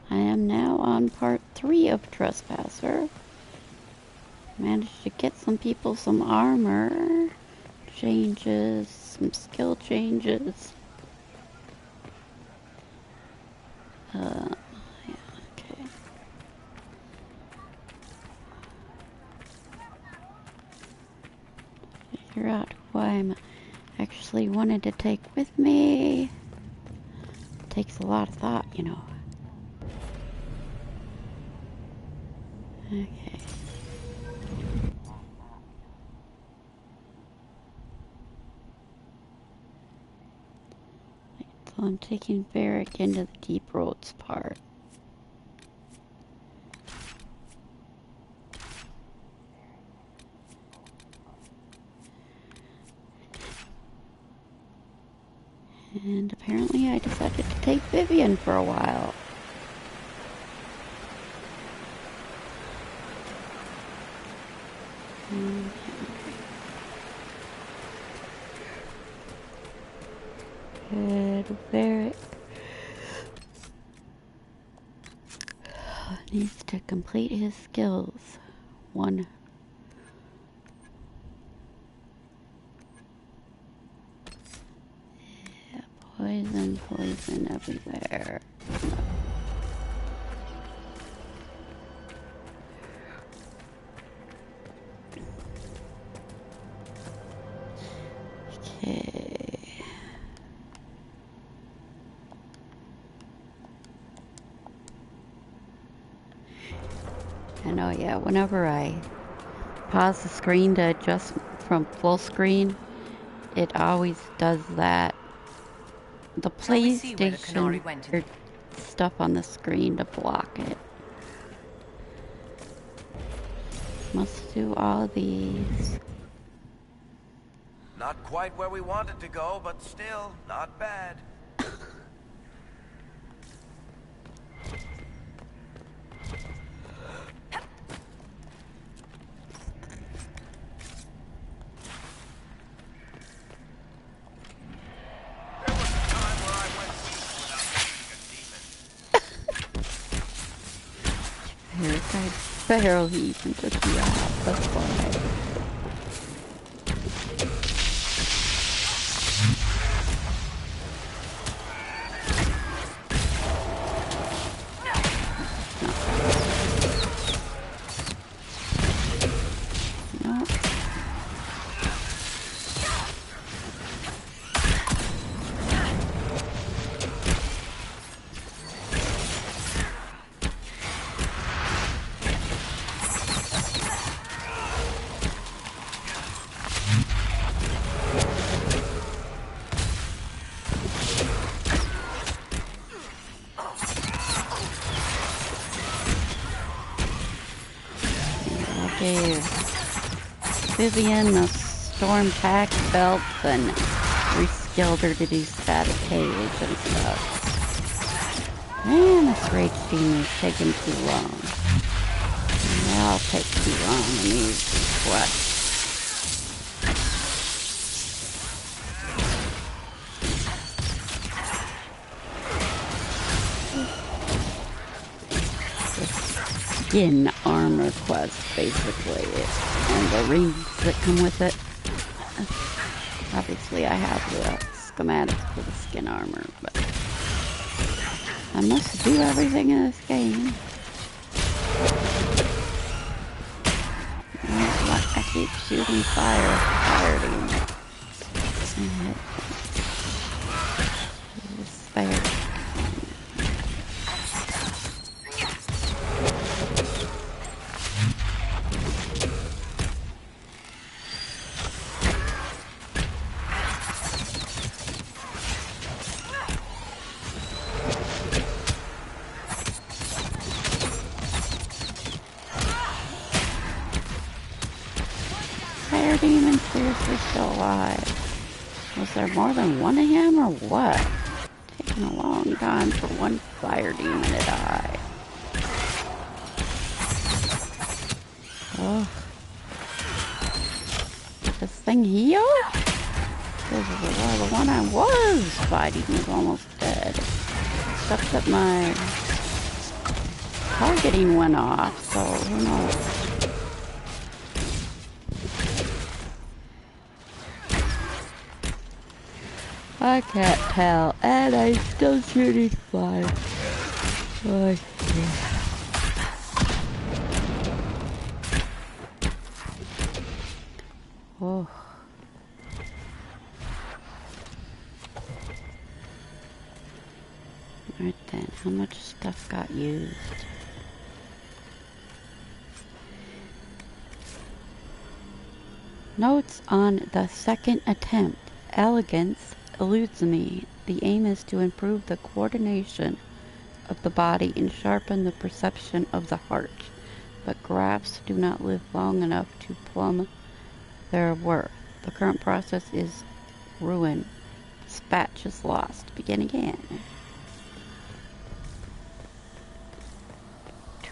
I am now on part 3 of Trespasser. Managed to get some people some armor changes, some skill changes. Yeah, okay. Figure out who I actually wanted to take with me. Takes a lot of thought, you know. Okay. So I'm taking Varric into the Deep Roads part. And apparently I decided to take Vivian for a while. Good, Varric needs to complete his skills. One. Yeah, poison everywhere. Okay. I know, yeah, whenever I pause the screen to adjust from full screen, it always does that. The PlayStation stuff on the screen to block it. Must do all these. Not quite where we wanted to go, but still not bad. I barely even took you out, that's why. Gave Vivian the storm pack belt and reskilled her to do static cage and stuff. Man, this rage team is taking too long. I'll take too long in these quests. Skin armor quest, basically, and the rings that come with it. Obviously, I have the schematics for the skin armor, but I must do everything in this game. I keep shooting fire demons. Fire. Demon seriously still alive? Was there more than one of him or what? Taking a long time for one fire demon to die. Ugh. Did this thing heal? Because the one I was fighting was almost dead. Except that my targeting went off, so who knows? I can't tell, and I'm still shooting fire. Oh, yeah. Oh. Alright then, how much stuff got used? Notes on the second attempt. Elegance eludes me. The aim is to improve the coordination of the body and sharpen the perception of the heart. But graphs do not live long enough to plumb their worth. The current process is ruin. Dispatch is lost. Begin again.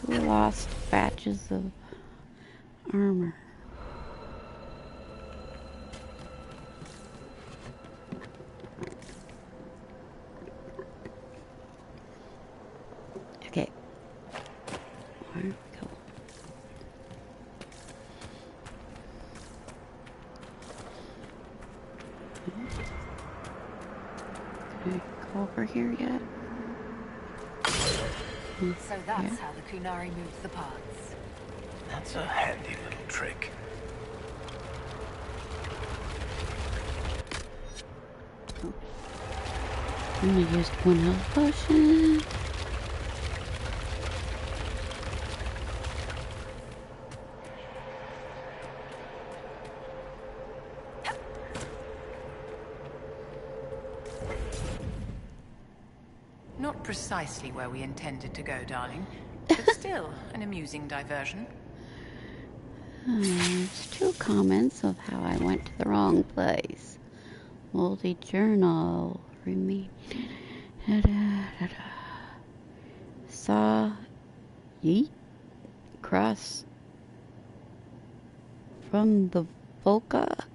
2 lost batches of armor. Okay. Where do we go? Can I go over here yet? So that's how the Kunari moved the parts. That's a handy little trick. I only used 1 health potion. Not precisely where we intended to go, darling, but still an amusing diversion. There's 2 comments of how I went to the wrong place. Moldy journal. Remain. Saw yeet cross from the Volca,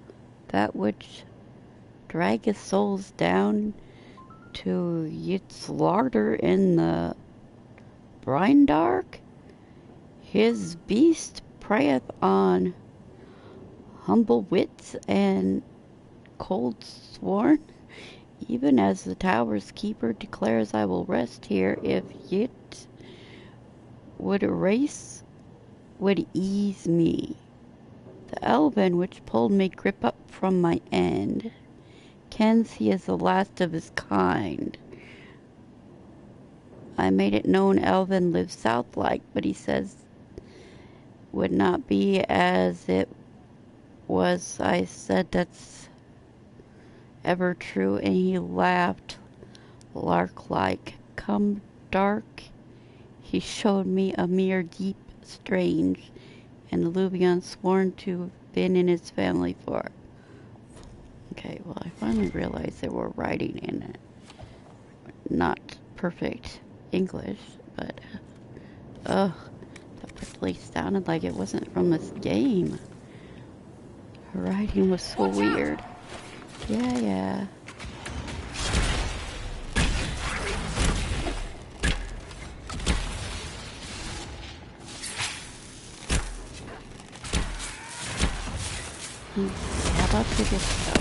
that which draggeth souls down to its larder in the brine dark. His beast preyeth on humble wits and cold sworn, even as the tower's keeper declares, I will rest here if yet would ease me. The elven which pulled me grip up from my end kens he is the last of his kind. I made it known elven lives south-like, but he says would not be as it was. I said that's ever true, and he laughed lark-like. Come dark, he showed me a mere deep strange, and Luvion sworn to have been in his family for. Okay, well, I finally realized they were writing in not perfect English, but that really sounded like it wasn't from this game. Her writing was so weird. Yeah. How about we just go?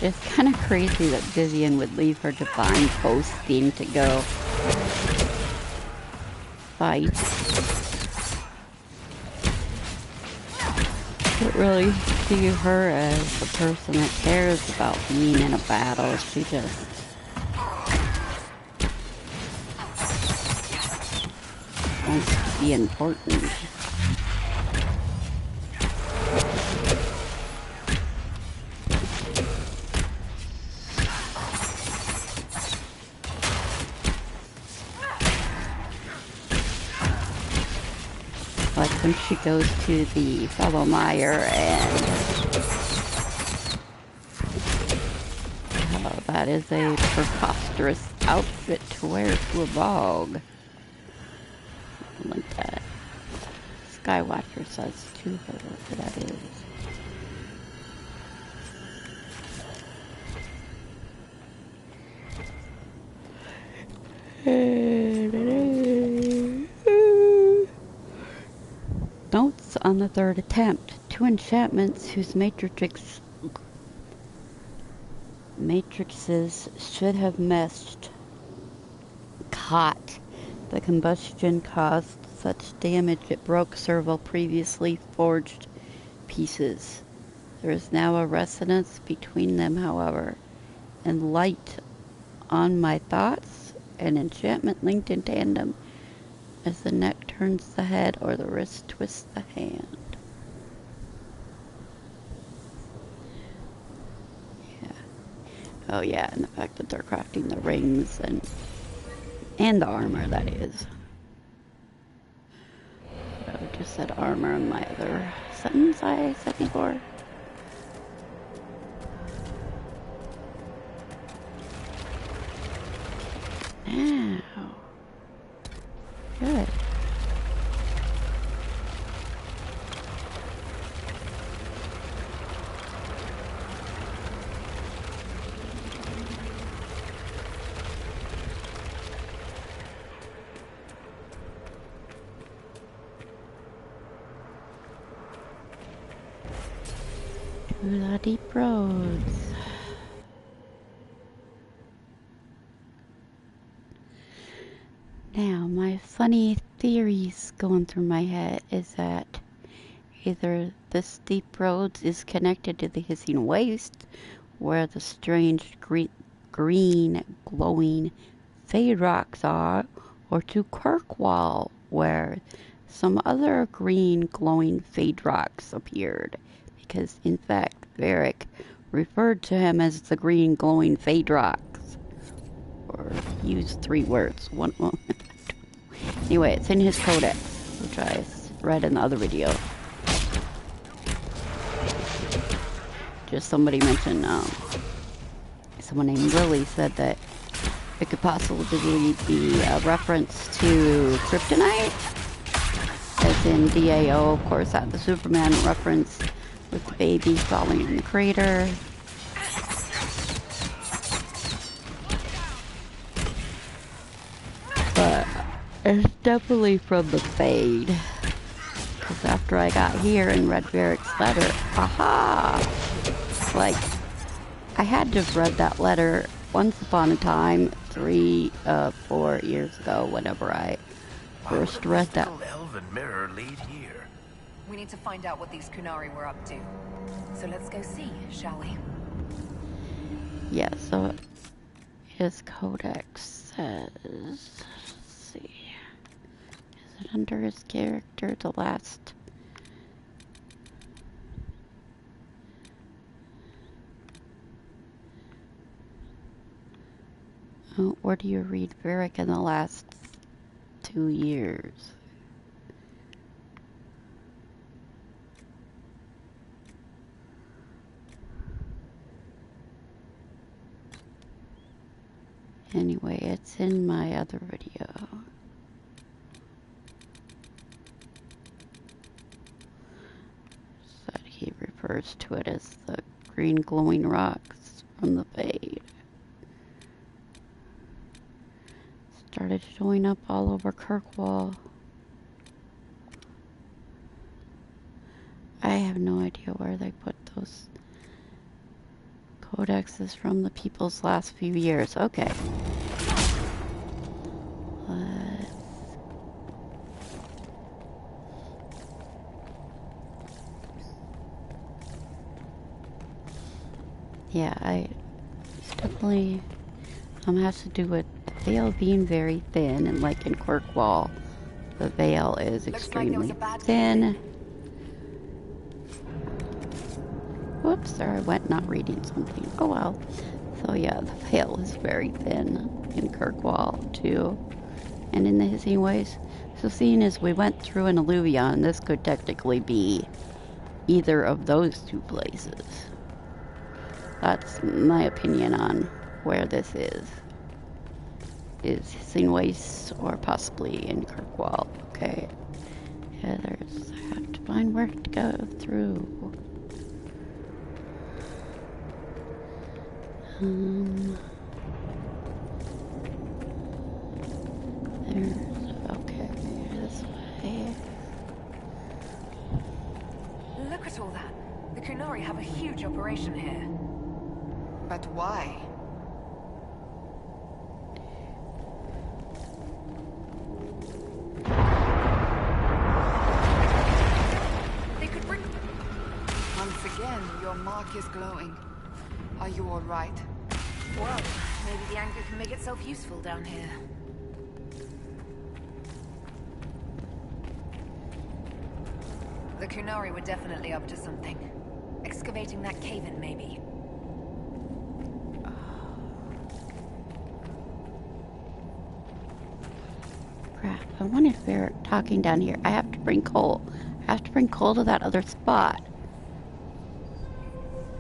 It's kind of crazy that Vivian would leave her divine posting to go fight. I don't really see her as a person that cares about being in a battle. She just wants to be important. Like when she goes to the fellow Meyer and that is a preposterous outfit to wear to a bog. Something like that. Skywatcher says to her what that is. Notes on the third attempt. 2 enchantments whose matrices should have meshed. Caught. The combustion caused such damage it broke several previously forged pieces. There is now a resonance between them, however, and light on my thoughts, an enchantment linked in tandem as the neck turns the head or the wrist twists the hand. Yeah. Oh yeah, and the fact that they're crafting the rings and the armor, that is. I just said armor in my other sentence I said before. Now. Good. To the deep roads. Now, my funny theories going through my head is that either this deep roads is connected to the hissing waste, where the strange green glowing fade rocks are, or to Kirkwall, where some other green glowing fade rocks appeared, because in fact Varric referred to him as the green glowing fade rocks, or used 3 words. One. Anyway, it's in his codex, which I read in the other video. Just somebody mentioned, someone named Lily said that it could possibly be a reference to kryptonite, as in DAO, of course, at the Superman reference with the baby falling in the crater. But it's definitely from the Fade. Because after I got here and read Varric's letter, aha! Like, I had to have read that letter once upon a time, 4 years ago, whenever I first read that. Elven mirror lead here. We need to find out what these Kunari were up to. So let's go see, shall we? Yeah, so his codex says, let's see, is it under his character, the last? Oh, where do you read Varric in the last 2 years? Anyway, it's in my other video. Said he refers to it as the green glowing rocks from the Fade. Started showing up all over Kirkwall. I have no idea where they put those codexes from the people's last few years. Okay. Yeah, it's definitely has to do with Vale being very thin, and like in Kirkwall, The veil is Looks like there was extremely a bad thin. Whoops, there I went not reading something. Oh well. So yeah, the veil is very thin in Kirkwall too, and in the Hissing Waste. So seeing as we went through an alluvion, this could technically be either of those two places. That's my opinion on where this is. Is Hissing Waste or possibly in Kirkwall. Okay. Yeah, I have to find where to go through. Okay, this way. Look at all that. The Kunari have a huge operation here. But why? They could bring... Once again, your mark is glowing. Are you all right? Well, maybe the anchor can make itself useful down here. The Kunari were definitely up to something. Excavating that cave-in, maybe. Crap, I wonder if they're talking down here. I have to bring coal. I have to bring coal to that other spot.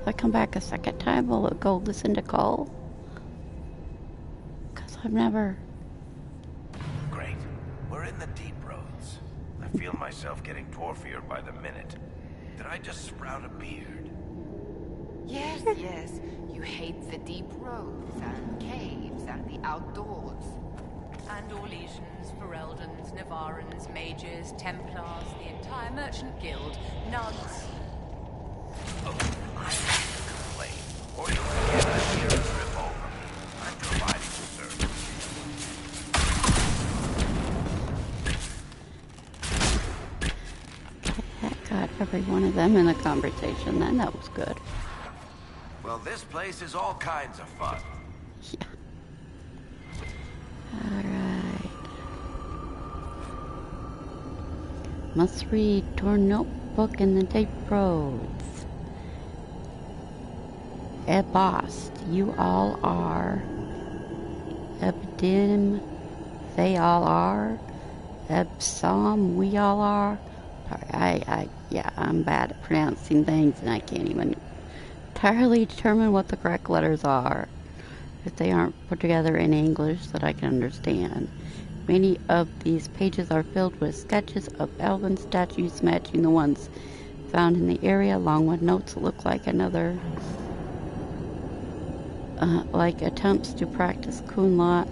If I come back a second time, will it go listen to coal? Because I've never... Great. We're in the deep roads. I feel myself getting dwarfier by the minute. Did I just sprout a beard? Yes, yes. You hate the deep roads and caves and the outdoors. And Orlesians, Fereldans, Navarans, Mages, Templars, the entire Merchant Guild, nuns. Oh, I have to complain. Or you'll get a hear a trip over me. I'm providing the service. That got every one of them in the conversation then. That was good. Well, this place is all kinds of fun. Yeah. Alright. Must read torn notebook in the deep roads. Ebost, you all are. Ebdim, they all are. Ebsom, we all are. Sorry, yeah, I'm bad at pronouncing things and I can't even entirely determine what the correct letters are if they aren't put together in English that I can understand. Many of these pages are filled with sketches of elven statues matching the ones found in the area, along with notes that look like like attempts to practice Kunlot.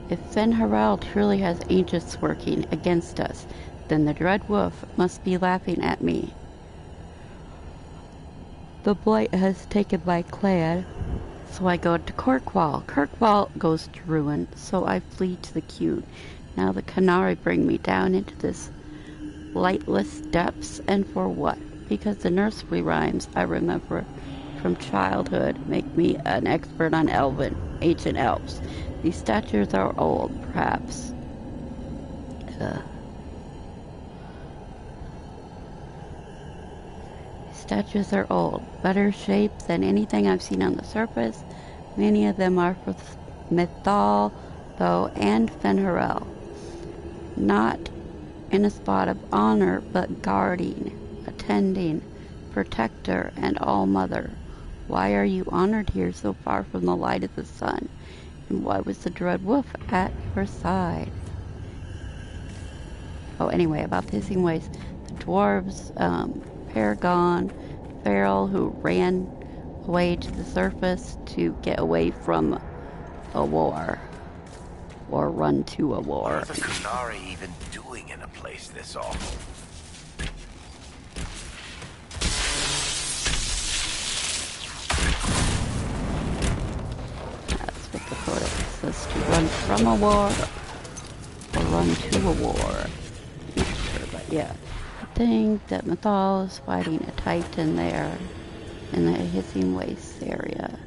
If Fenharel truly has agents working against us, then the Dread Wolf must be laughing at me. The Blight has taken my clan, so I go to Kirkwall. Kirkwall goes to ruin, so I flee to the Cune. Now the Kunari bring me down into this lightless depths, and for what? Because the nursery rhymes I remember from childhood make me an expert on Elven, ancient elves. These statues are old, perhaps. Statues are old, better shaped than anything I've seen on the surface. Many of them are for Mythal, though, and Fenharel. Not in a spot of honor, but guarding, attending, protector, and all-mother. Why are you honored here so far from the light of the sun? And why was the Dread Wolf at your side? Oh, anyway, about the Hissing Waste. The dwarves, Paragon, Feral, who ran away to the surface to get away from a war. Or run to a war. What are the Kunari even doing in a place this awful? That's what the codex says, to run from a war or run to a war. Not sure, but yeah. I think that Mythal is fighting a Titan there in the Hissing Waste area.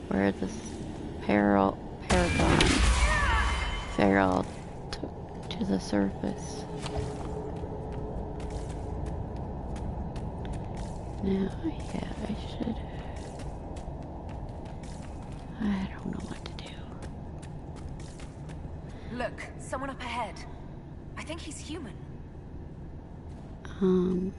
Where this Paragon Feral took to the surface. Now, yeah, I should... I don't know what to do. Look, someone up ahead. I think he's human. And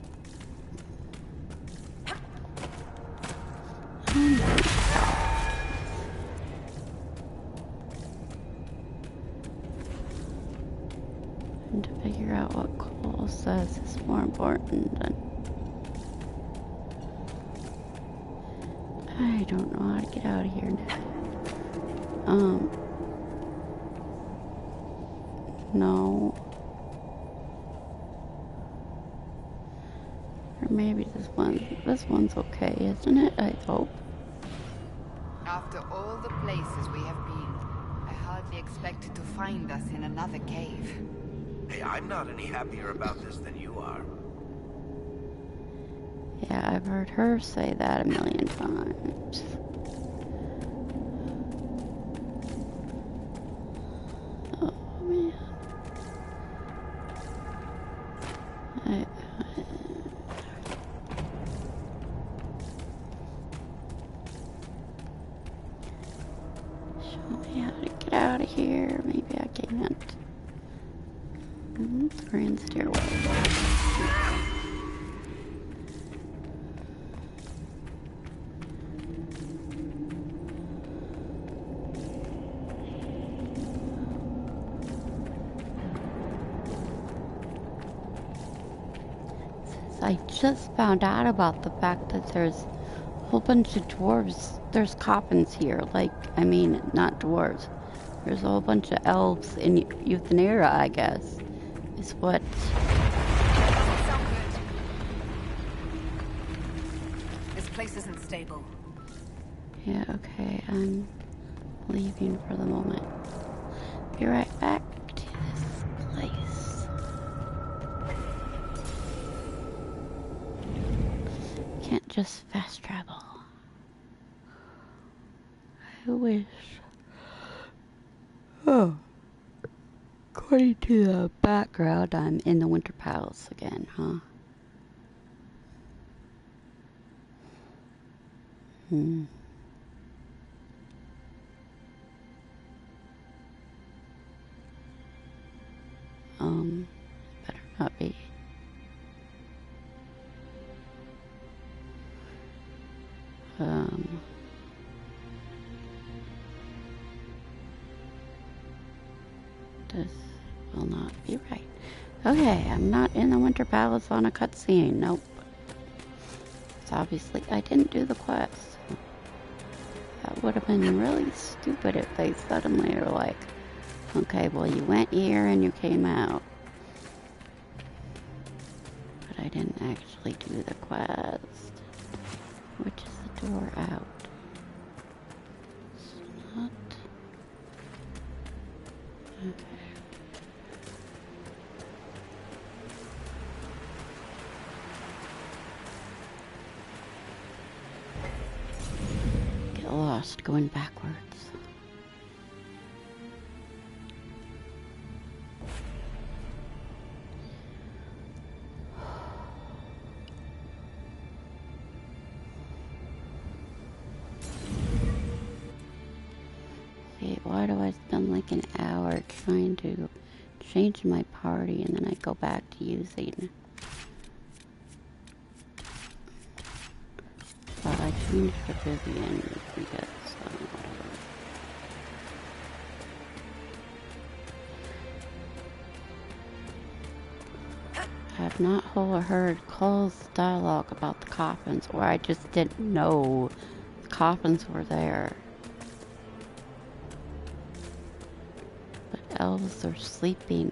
to figure out what Cole says is more important than... I don't know how to get out of here now. No. Or maybe this one's okay, isn't it? I hope. After all the places we have been, I hardly expected to find us in another cave. Hey, I'm not any happier about this than you are. Yeah, I've heard her say that a million times. Oh, man. Show me how to get out of here. Maybe I can't. Grand stairway. I just found out about the fact that there's a whole bunch of dwarves. There's coffins here. Like, I mean, not dwarves. There's a whole bunch of elves in Euthanera, I guess. Is what... Doesn't sound good. This place isn't stable. Yeah, okay, I'm leaving for the moment. Be right back to this place. Can't just fast travel. I wish. Oh. According to the background, I'm in the Winter Palace again, huh? Better not be. This will not be right. Okay, I'm not in the Winter Palace on a cutscene. Nope. So obviously I didn't do the quest. That would have been really stupid if they suddenly are like, okay, well you went here and you came out. But I didn't actually do the quest. Which is the door out? It's not... Okay. Get lost going backwards. Why do I spend like an hour trying to change my party and then I go back to using... Well, I changed to Vivian because, whatever. I have not heard Cole's dialogue about the coffins, or I just didn't know the coffins were there. Elves are sleeping.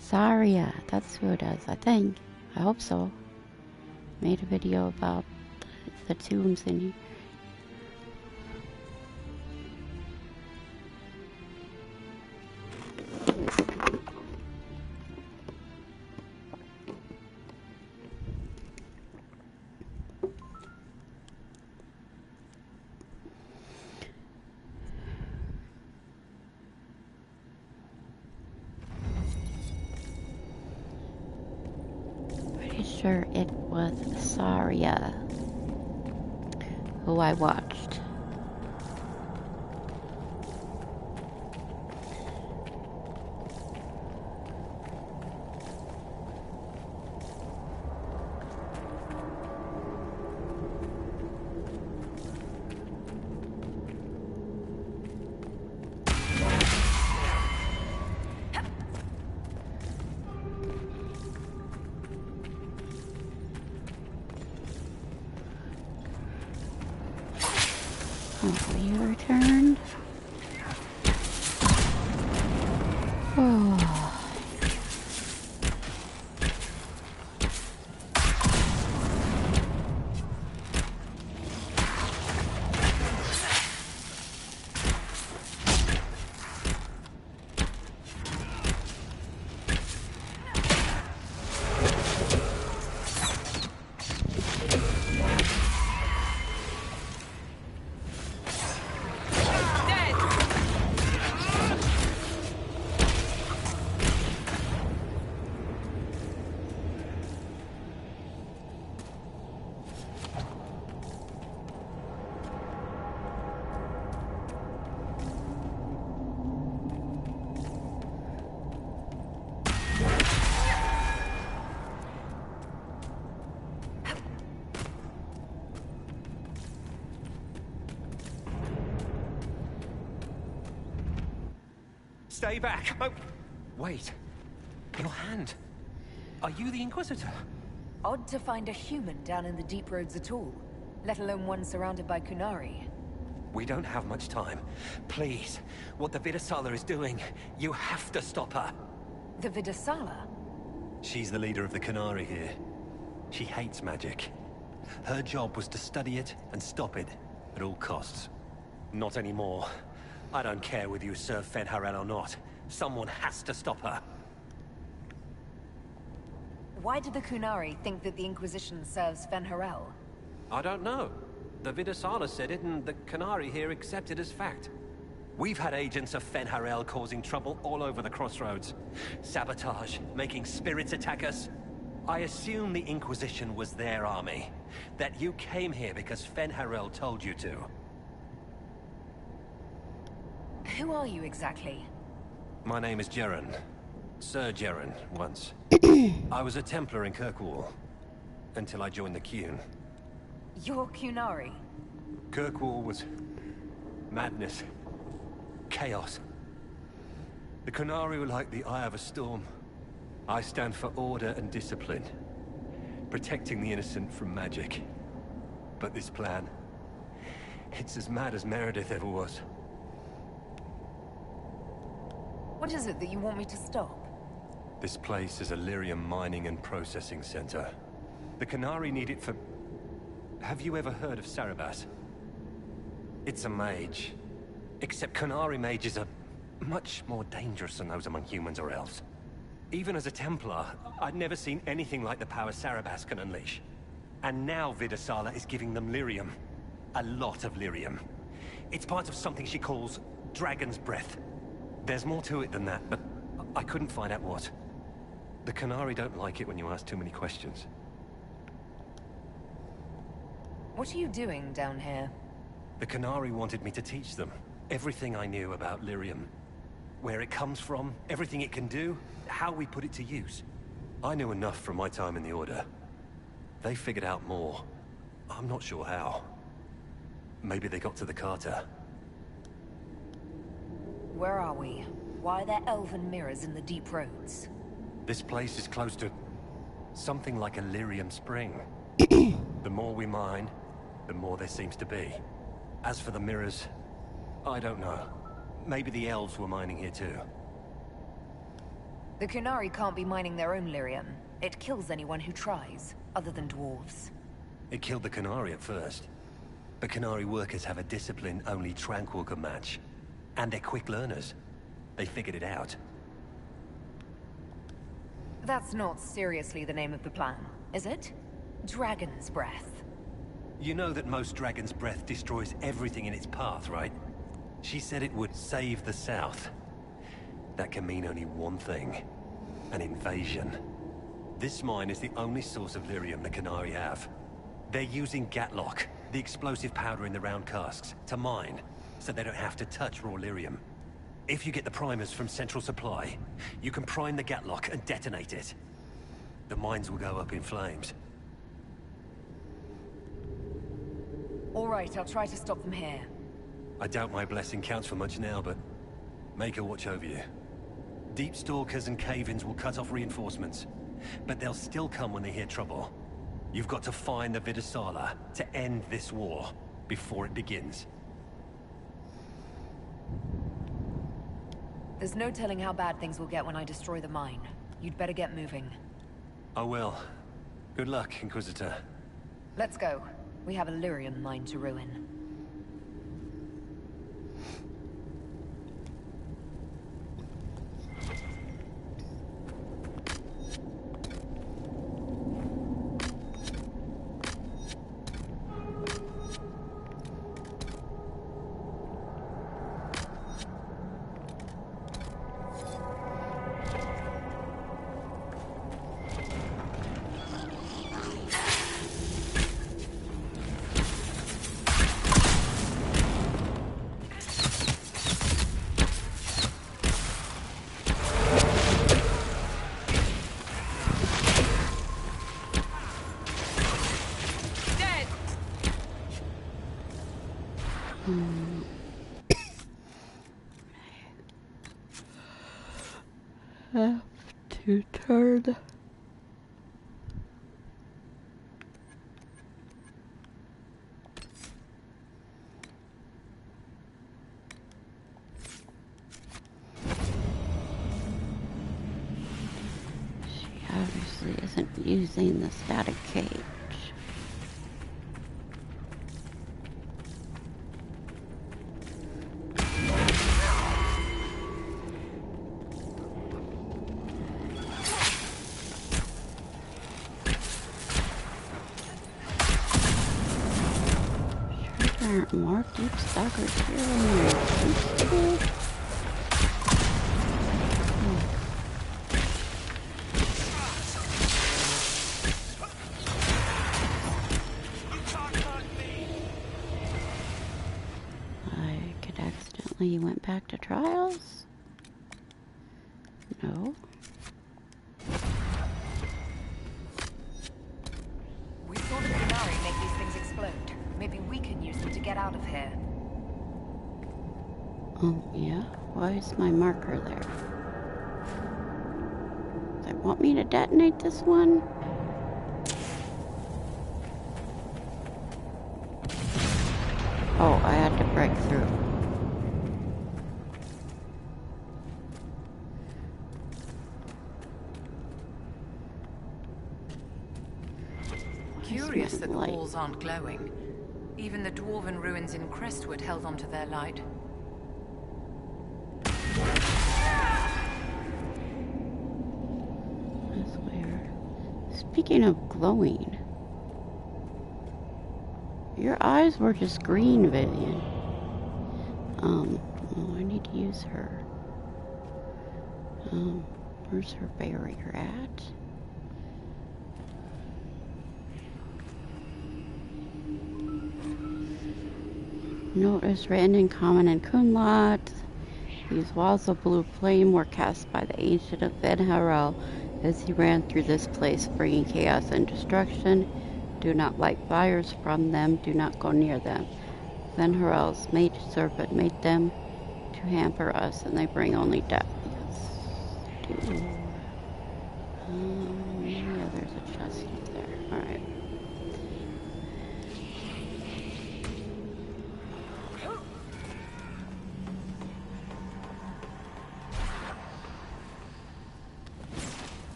Zarya, that's who it is, I think. I hope so. Made a video about the tombs in here. after it was Saria who I watched. Oh, you returned? Oh. Stay back! Oh, wait. Your hand. Are you the Inquisitor? Odd to find a human down in the deep roads at all, let alone one surrounded by Kunari. We don't have much time. Please, what the Vidasala is doing, you have to stop her. The Vidasala? She's the leader of the Kunari here. She hates magic. Her job was to study it and stop it at all costs. Not anymore. I don't care whether you serve Fen'Harel or not. Someone has to stop her. Why do the Kunari think that the Inquisition serves Fen'Harel? I don't know. The Vidasala said it, and the Kunari here accept it as fact. We've had agents of Fen'Harel causing trouble all over the crossroads. Sabotage, making spirits attack us. I assume the Inquisition was their army. That you came here because Fen'Harel told you to. Who are you exactly? My name is Jeren. Sir Jeren, once. I was a Templar in Kirkwall, until I joined the Qun. You're Kunari? Kirkwall was madness, chaos. The Kunari were like the eye of a storm. I stand for order and discipline, protecting the innocent from magic. But this plan, it's as mad as Meredith ever was. What is it that you want me to stop? This place is a lyrium mining and processing center. The Kunari need it for... Have you ever heard of Sarabas? It's a mage. Except Kunari mages are much more dangerous than those among humans or elves. Even as a Templar, I'd never seen anything like the power Sarabas can unleash. And now Vidasala is giving them lyrium. A lot of lyrium. It's part of something she calls Dragon's Breath. There's more to it than that, but I couldn't find out what. The Kunari don't like it when you ask too many questions. What are you doing down here? The Kunari wanted me to teach them everything I knew about lyrium. Where it comes from, everything it can do, how we put it to use. I knew enough from my time in the Order. They figured out more. I'm not sure how. Maybe they got to the Carter. Where are we? Why are there elven mirrors in the deep roads? This place is close to something like a lyrium spring. The more we mine, the more there seems to be. As for the mirrors, I don't know. Maybe the elves were mining here too. The Kunari can't be mining their own lyrium. It kills anyone who tries, other than dwarves. It killed the Kunari at first. But Kunari workers have a discipline only Tranquil can match. And they're quick learners. They figured it out. That's not seriously the name of the plan, is it? Dragon's Breath. You know that most Dragon's Breath destroys everything in its path, right? She said it would save the South. That can mean only one thing. An invasion. This mine is the only source of lyrium the Canary have. They're using Gatlock, the explosive powder in the round casks, to mine, so they don't have to touch raw lyrium. If you get the primers from Central Supply, you can prime the Gatlock and detonate it. The mines will go up in flames. All right, I'll try to stop them here. I doubt my blessing counts for much now, but make her watch over you. Deep stalkers and cave-ins will cut off reinforcements, but they'll still come when they hear trouble. You've got to find the Vidasala to end this war before it begins. There's no telling how bad things will get when I destroy the mine. You'd better get moving. I will. Good luck, Inquisitor. Let's go. We have a lyrium mine to ruin. Have to turn. She obviously isn't using the static cage. There aren't more deep stalkers here than there used to be. I could accidentally went back to trials? No. We saw the Canary make these things explode. Maybe we can use them to get out of here. Yeah? Why is my marker there? Does it want me to detonate this one? Oh, I had to break through. Curious that the light? walls aren't glowing. Even the dwarven ruins in Crestwood held onto their light. That's weird. Speaking of glowing, your eyes were just green, Vivian. Oh, I need to use her. Where's her barrier at? Note is written in common in Kunlat. These walls of blue flame were cast by the ancient of Ben Harel as he ran through this place, bringing chaos and destruction. Do not light fires from them. Do not go near them. Ben Harel's mage serpent made them to hamper us, and they bring only death. Yes, they do. Yeah, there's a chest up there. All right.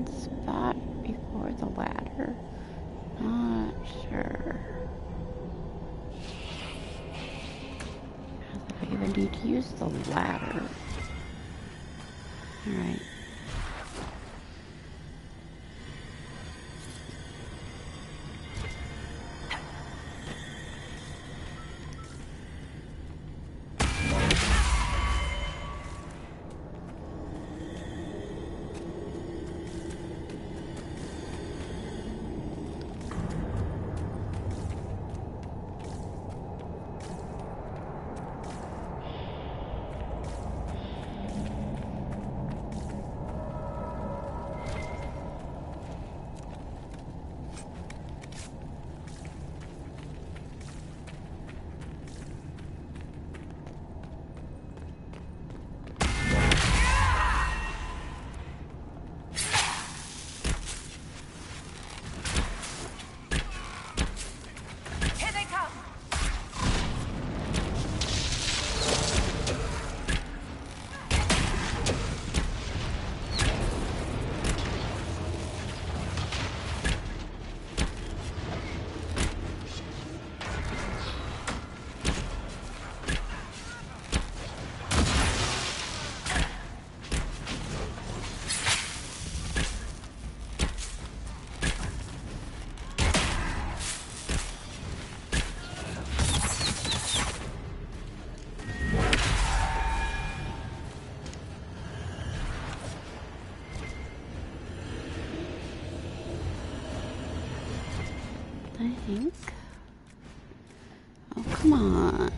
Spot before the ladder. Not sure. I even need to use the ladder. Alright. think. Oh, come on.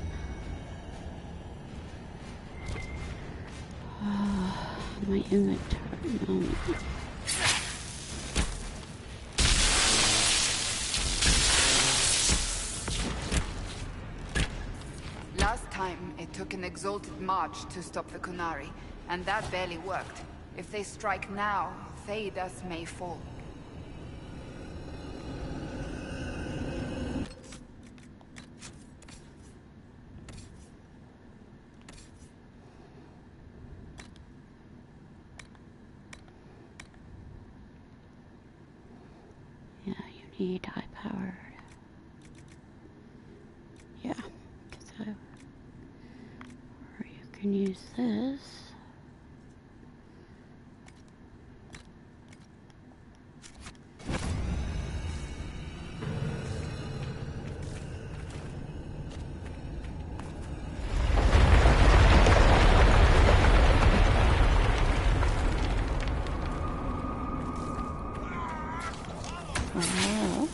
My inventory. No. Last time, it took an exalted march to stop the Kunari, and that barely worked. If they strike now, Thedas may fall. Yeah, you need high powered. Yeah, or you can use this. Oh.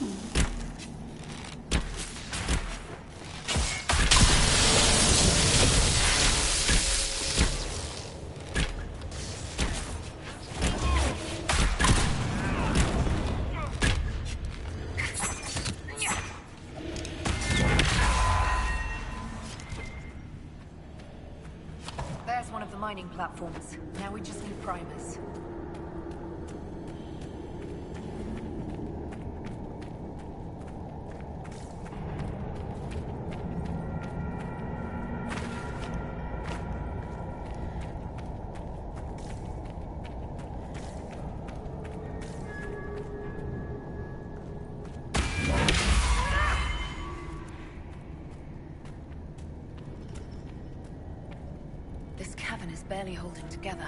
There's one of the mining platforms. Now we just need primers. This cavern is barely holding together.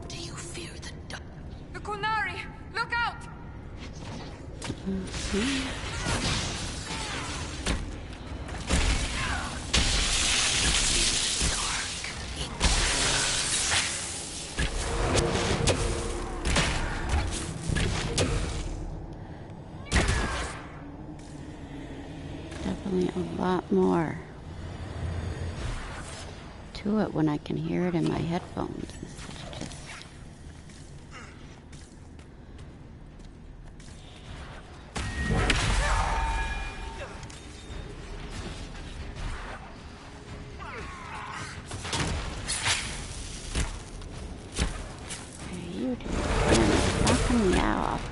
Do you fear the dark? The Kunari! Look out! Definitely a lot more to it when I can hear it in my headphones. It's just... Hey, you dude, man, knocking me off.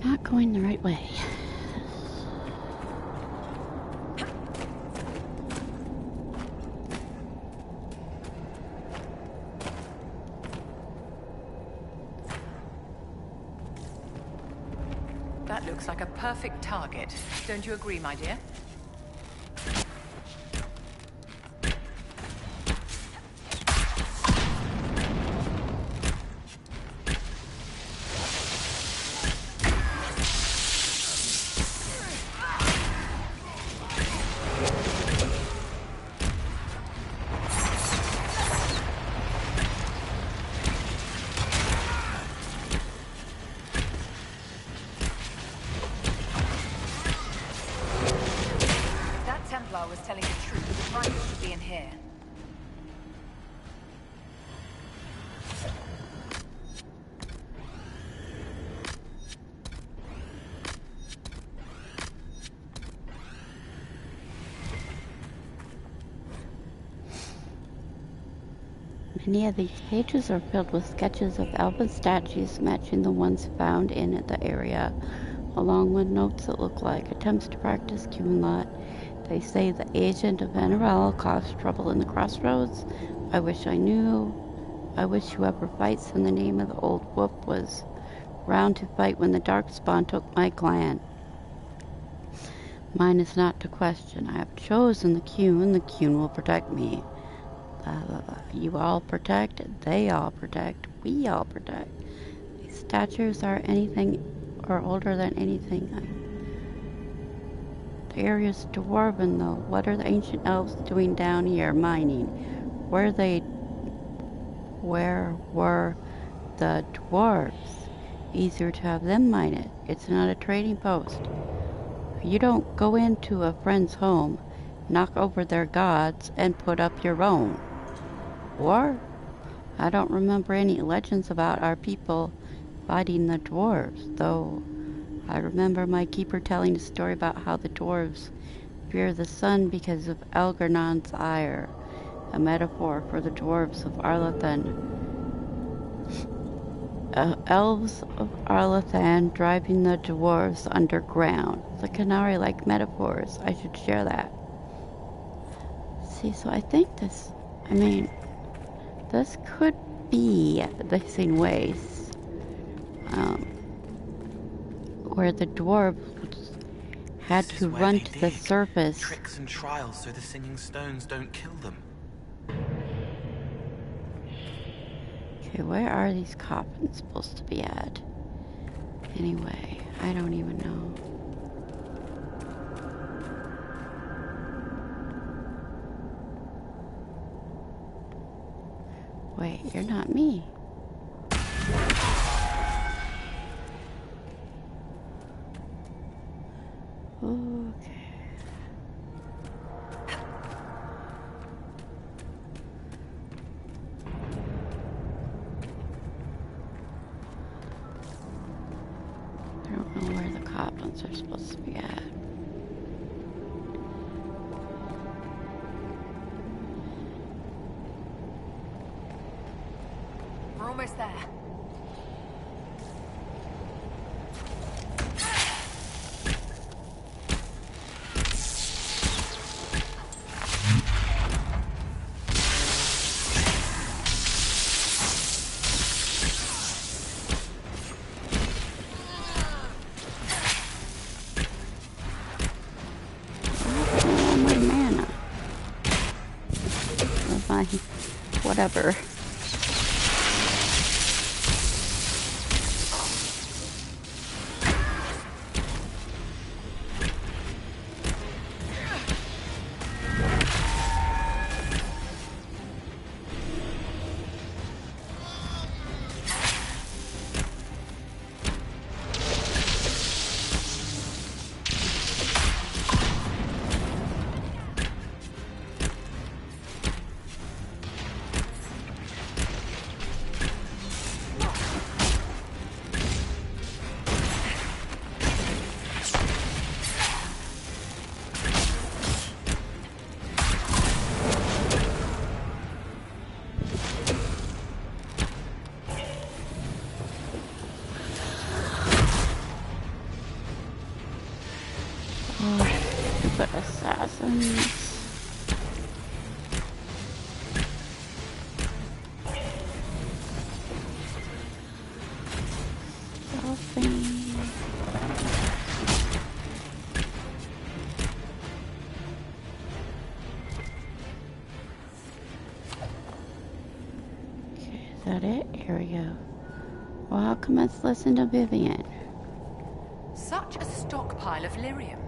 Not going the right way. That looks like a perfect target. Don't you agree, my dear? Was telling the truth. The primer should be in here. Many of these pages are filled with sketches of elven statues matching the ones found in the area, along with notes that look like attempts to practice Cumelot. They say the agent of Venerel caused trouble in the crossroads. I wish I knew. I wish whoever fights in the name of the old wolf was round to fight when the Darkspawn took my clan. Mine is not to question. I have chosen the Qun. The Qun will protect me. You all protect, they all protect, we all protect. These statues are anything or older than anything. The area's dwarven, though. What are the ancient elves doing down here, mining? Where were the dwarves? Easier to have them mine it. It's not a trading post. You don't go into a friend's home, knock over their gods, and put up your own. Or? I don't remember any legends about our people fighting the dwarves, though I remember my keeper telling a story about how the dwarves fear the sun because of Elgernon's ire, a metaphor for the dwarves of Arlathan. Elves of Arlathan driving the dwarves underground. The Canary like metaphors. I should share that. See, so I think this could be the same ways where the dwarves had to run to the surface. Tricks and trials so the singing stones don't kill them. Okay, where are these coffins supposed to be at? Anyway, I don't even know. Wait, you're not me. Okay. I don't know where the goblins are supposed to be at. We're almost there. My mana. Or my whatever. Stupid assassins. Stealthing. Okay, is that it? Here we go. Well, how come let's listen to Vivian? Such a stockpile of lyrium.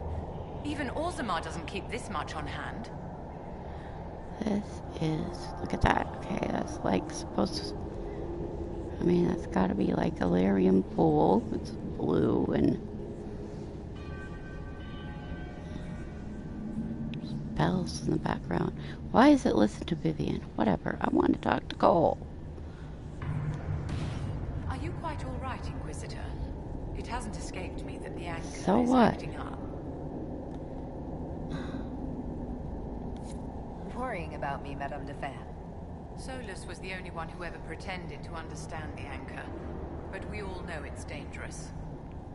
Even Orzammar doesn't keep this much on hand. This is, look at that. Okay, that's like supposed to, I mean, that's gotta be like a lyrium pool. It's blue and there's bells in the background. Why is it listen to Vivian? Whatever, I want to talk to Cole. Are you quite all right, Inquisitor? It hasn't escaped me that the anger So is what? acting up. Worrying about me, Madame de Fan. Solus was the only one who ever pretended to understand the anchor, but we all know it's dangerous.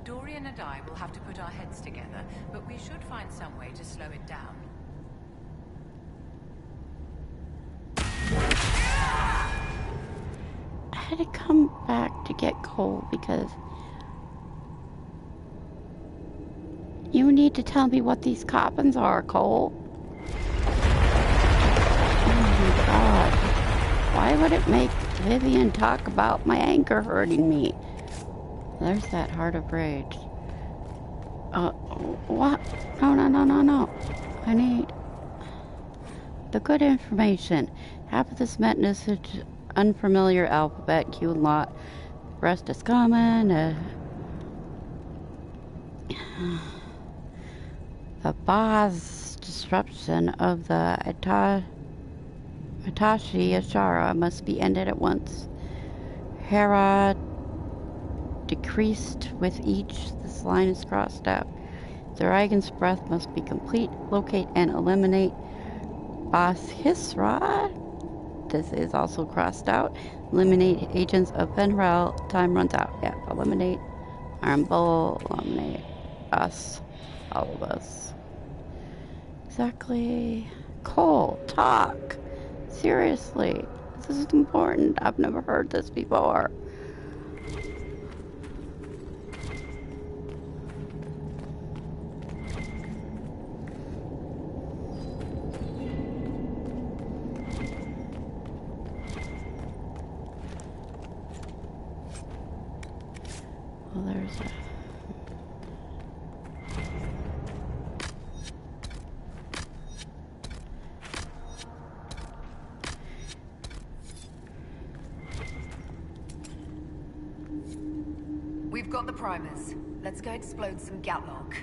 Dorian and I will have to put our heads together, but we should find some way to slow it down. I had to come back to get coal because you need to tell me what these coffins are, Cole. Oh my god. Why would it make Vivian talk about my anchor hurting me? There's that heart of rage. What? No. I need the good information. Half of this message, unfamiliar alphabet, Q and lot. Rest is common. The boss disruption of the Atashi Ashara must be ended at once. Hera decreased with each this line is crossed out. Zaragan's breath must be complete. Locate and eliminate Boss Hisra. This is also crossed out. Eliminate agents of Penrel. Time runs out. Yeah, eliminate Armbull. Eliminate us. All of us. Exactly. Cole, talk. Seriously. This is important. I've never heard this before. Well, there's a... We've got the primers. Let's go explode some Gatlock.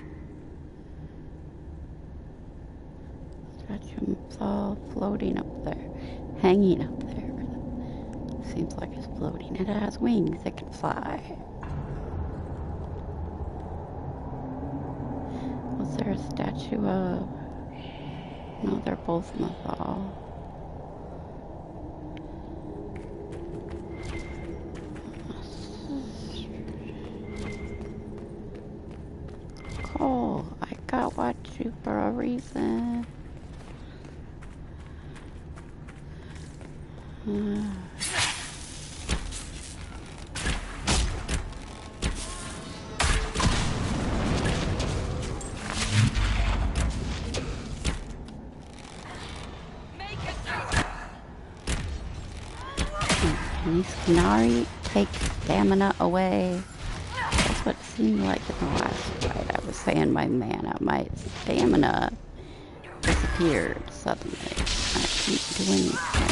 It's all floating up there. Hanging up there. Seems like it's floating. It has wings. It can fly. Was there a statue of... No, they're both in the fall. Cole, I got watch you for a reason. Can these Canary take stamina away? That's what it seemed like in the last fight. I was saying my mana, my stamina disappeared suddenly. I keep doing anything.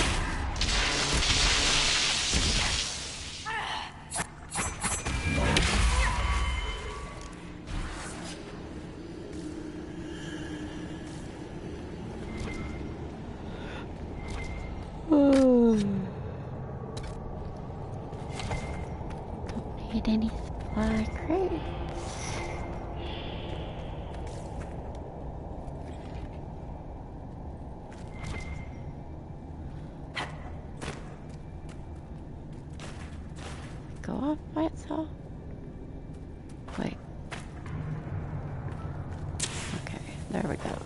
Don't need any supply crates. Go off by itself? Wait. Okay, there we go.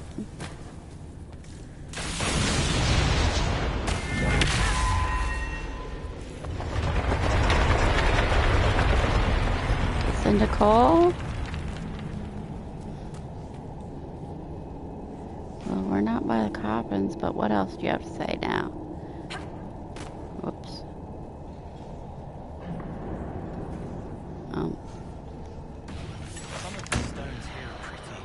Send a call? Well, we're not by the coffins, but what else do you have to say now? Whoops. Some of the stones here are pretty.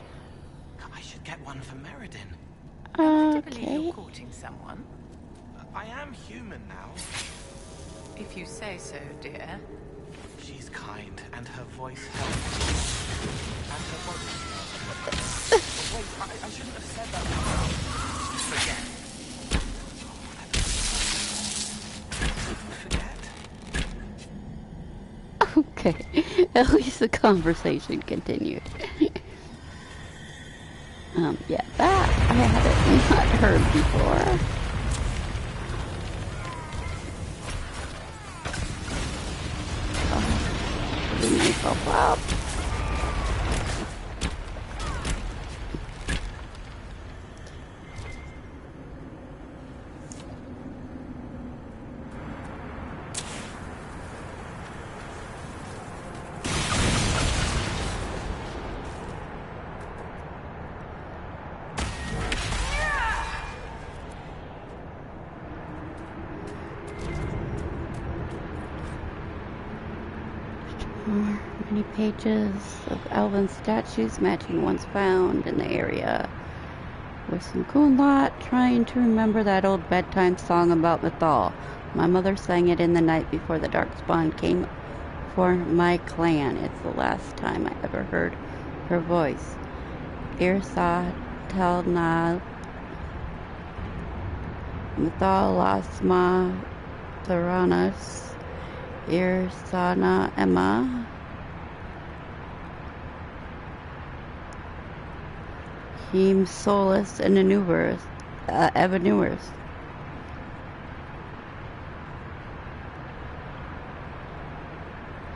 I should get one for Meriden. I believe Okay. you're courting someone. I am human now. If you say so, dear. She's kind, and her voice helps. And her body. Wait, I shouldn't have said that. Forget. Forget? Okay. At least the conversation continued. Yeah, that I had not heard before. myself up. Many pages of elven statues matching ones found in the area. With some cool lot trying to remember that old bedtime song about Mythal. My mother sang it in the night before the Darkspawn came for my clan. It's the last time I ever heard her voice. Irsa Telna Mythal Lasma Theranos Irsana Emma Him Solus and Evanurus.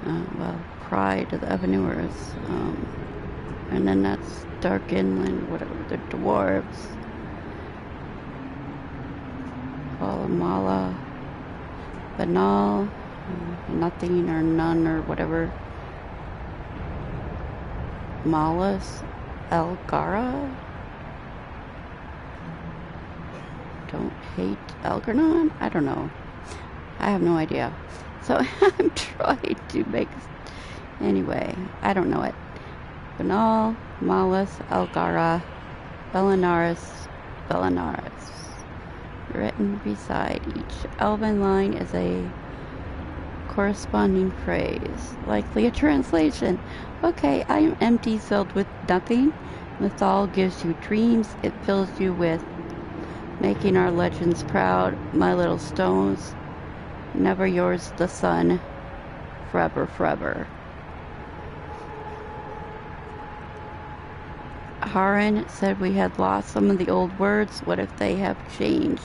Well, Pride of the Evanurus. And then that's Dark Inland, whatever, the dwarves. Mala, Banal, nothing or none or whatever. Malus, Elgara. Don't hate Elgarnon? I don't know. I have no idea. So I'm trying to make... Anyway, I don't know it. Banal, Malus, Elgara, Belinaris. Written beside each elven line is a corresponding phrase. Likely a translation. Okay, I am empty, filled with nothing. Mythal gives you dreams. It fills you with making our legends proud. My little stones. Never yours the sun. Forever, forever. Haran said we had lost some of the old words. What if they have changed?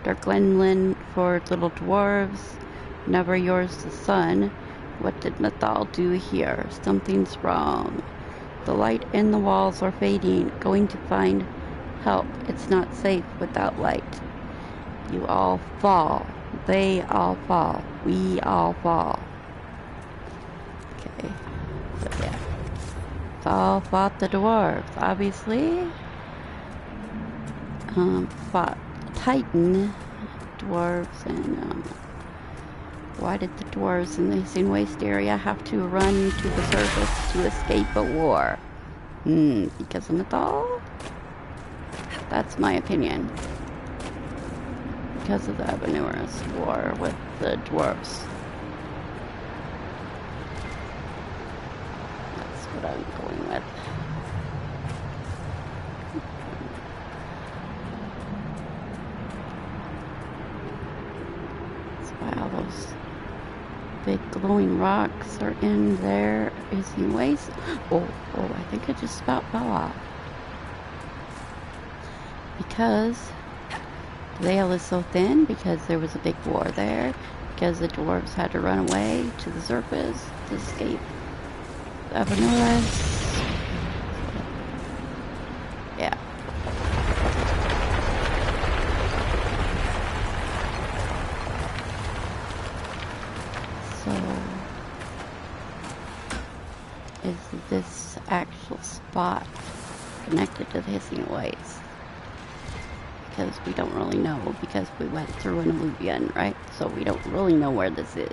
Dark Glenlyn for little dwarves. Never yours the sun. What did Mythal do here? Something's wrong. The light in the walls are fading. Going to find help. It's not safe without light. You all fall. They all fall. We all fall. Okay. So yeah. All fought the dwarves, obviously. Fought Titan dwarves, and why did the dwarves in the Hissing Waste area have to run to the surface to escape a war? Because of Mythal? That's my opinion. Because of the Evanurus war with the dwarves. That's what I'm going with. Wow, those big glowing rocks are in there. Hissing Waste. Oh, I think it just about fell off. Because the veil is so thin, because there was a big war there, because the dwarves had to run away to the surface to escape Evanurus. Yeah. So, is this actual spot connected to the Hissing Waste? Because we don't really know, because we went through an illusion, right? So we don't really know where this is.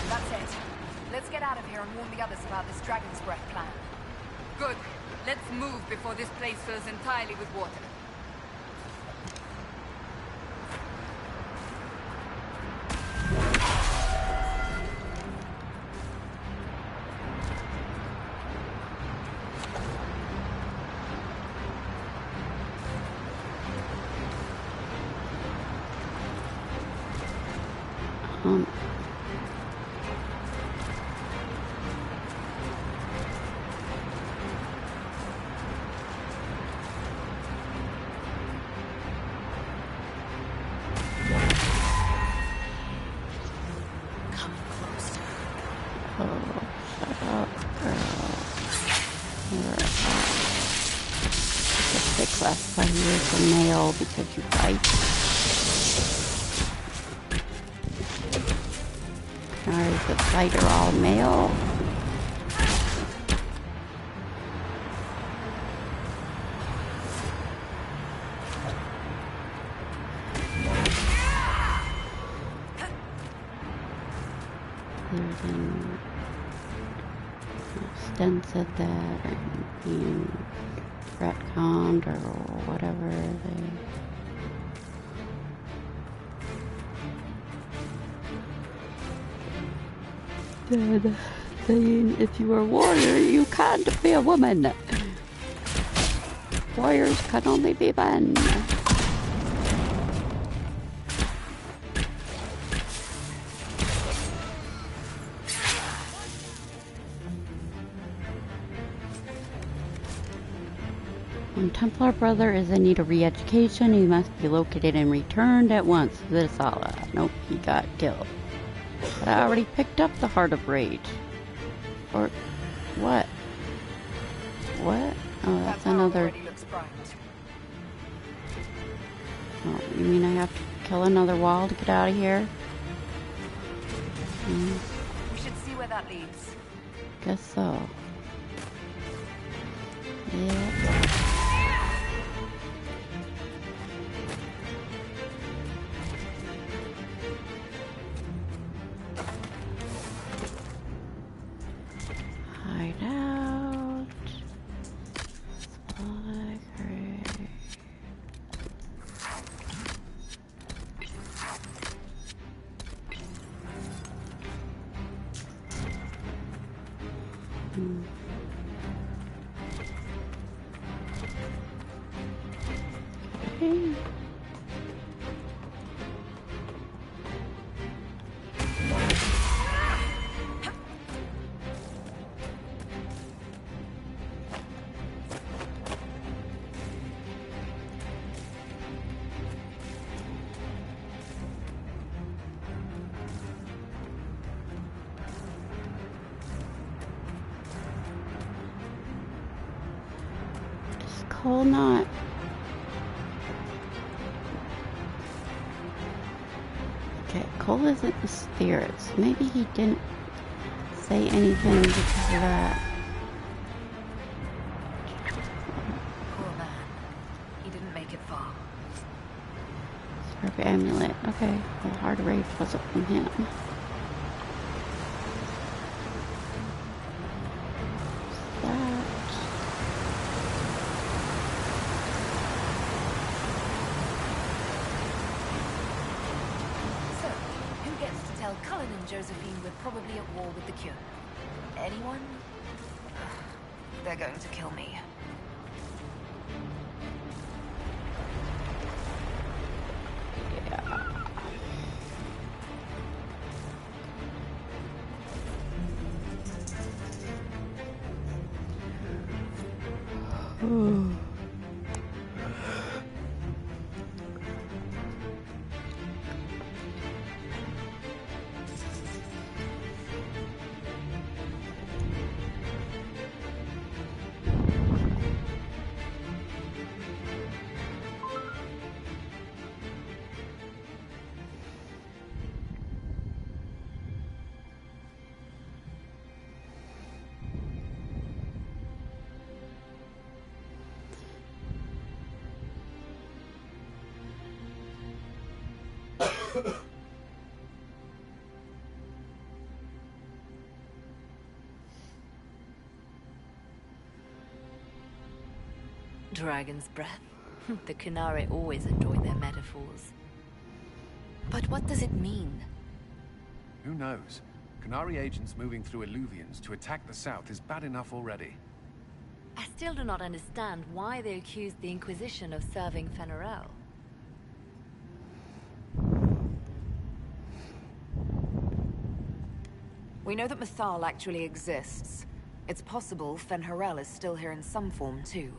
That's it. Let's get out of here and warn the others about this Dragon's Breath plan. Good. Let's move before this place fills entirely with water. Oh, girl. Just they classify you as a male because you fight. Or is the fighter all male? There's an Sten said that, or being retconned, or whatever they said, saying if you are a warrior, you can't be a woman. Warriors can only be men. When Templar brother is in need of re-education, he must be located and returned at once to the Sala. Nope, he got killed. But I already picked up the Heart of Rage. Or what? What? Oh, that's another. Oh, you mean I have to kill another wall to get out of here? We should see where that leads. Guess so. Yeah. Hide out. Okay. Cole not. Okay, Cole isn't the spirits. Maybe he didn't say anything because of that. Poor man. He didn't make it far. Scarab amulet. Okay, the Heart of Rage wasn't from him. Cullen and Josephine were probably at war with the Cure. Anyone? They're going to kill me. Yeah. Dragon's breath. The Kunari always enjoy their metaphors. But what does it mean? Who knows? Kunari agents moving through Illuvians to attack the south is bad enough already. I still do not understand why they accused the Inquisition of serving Fen'Arel. We know that Mythal actually exists. It's possible Fen'Arel is still here in some form, too.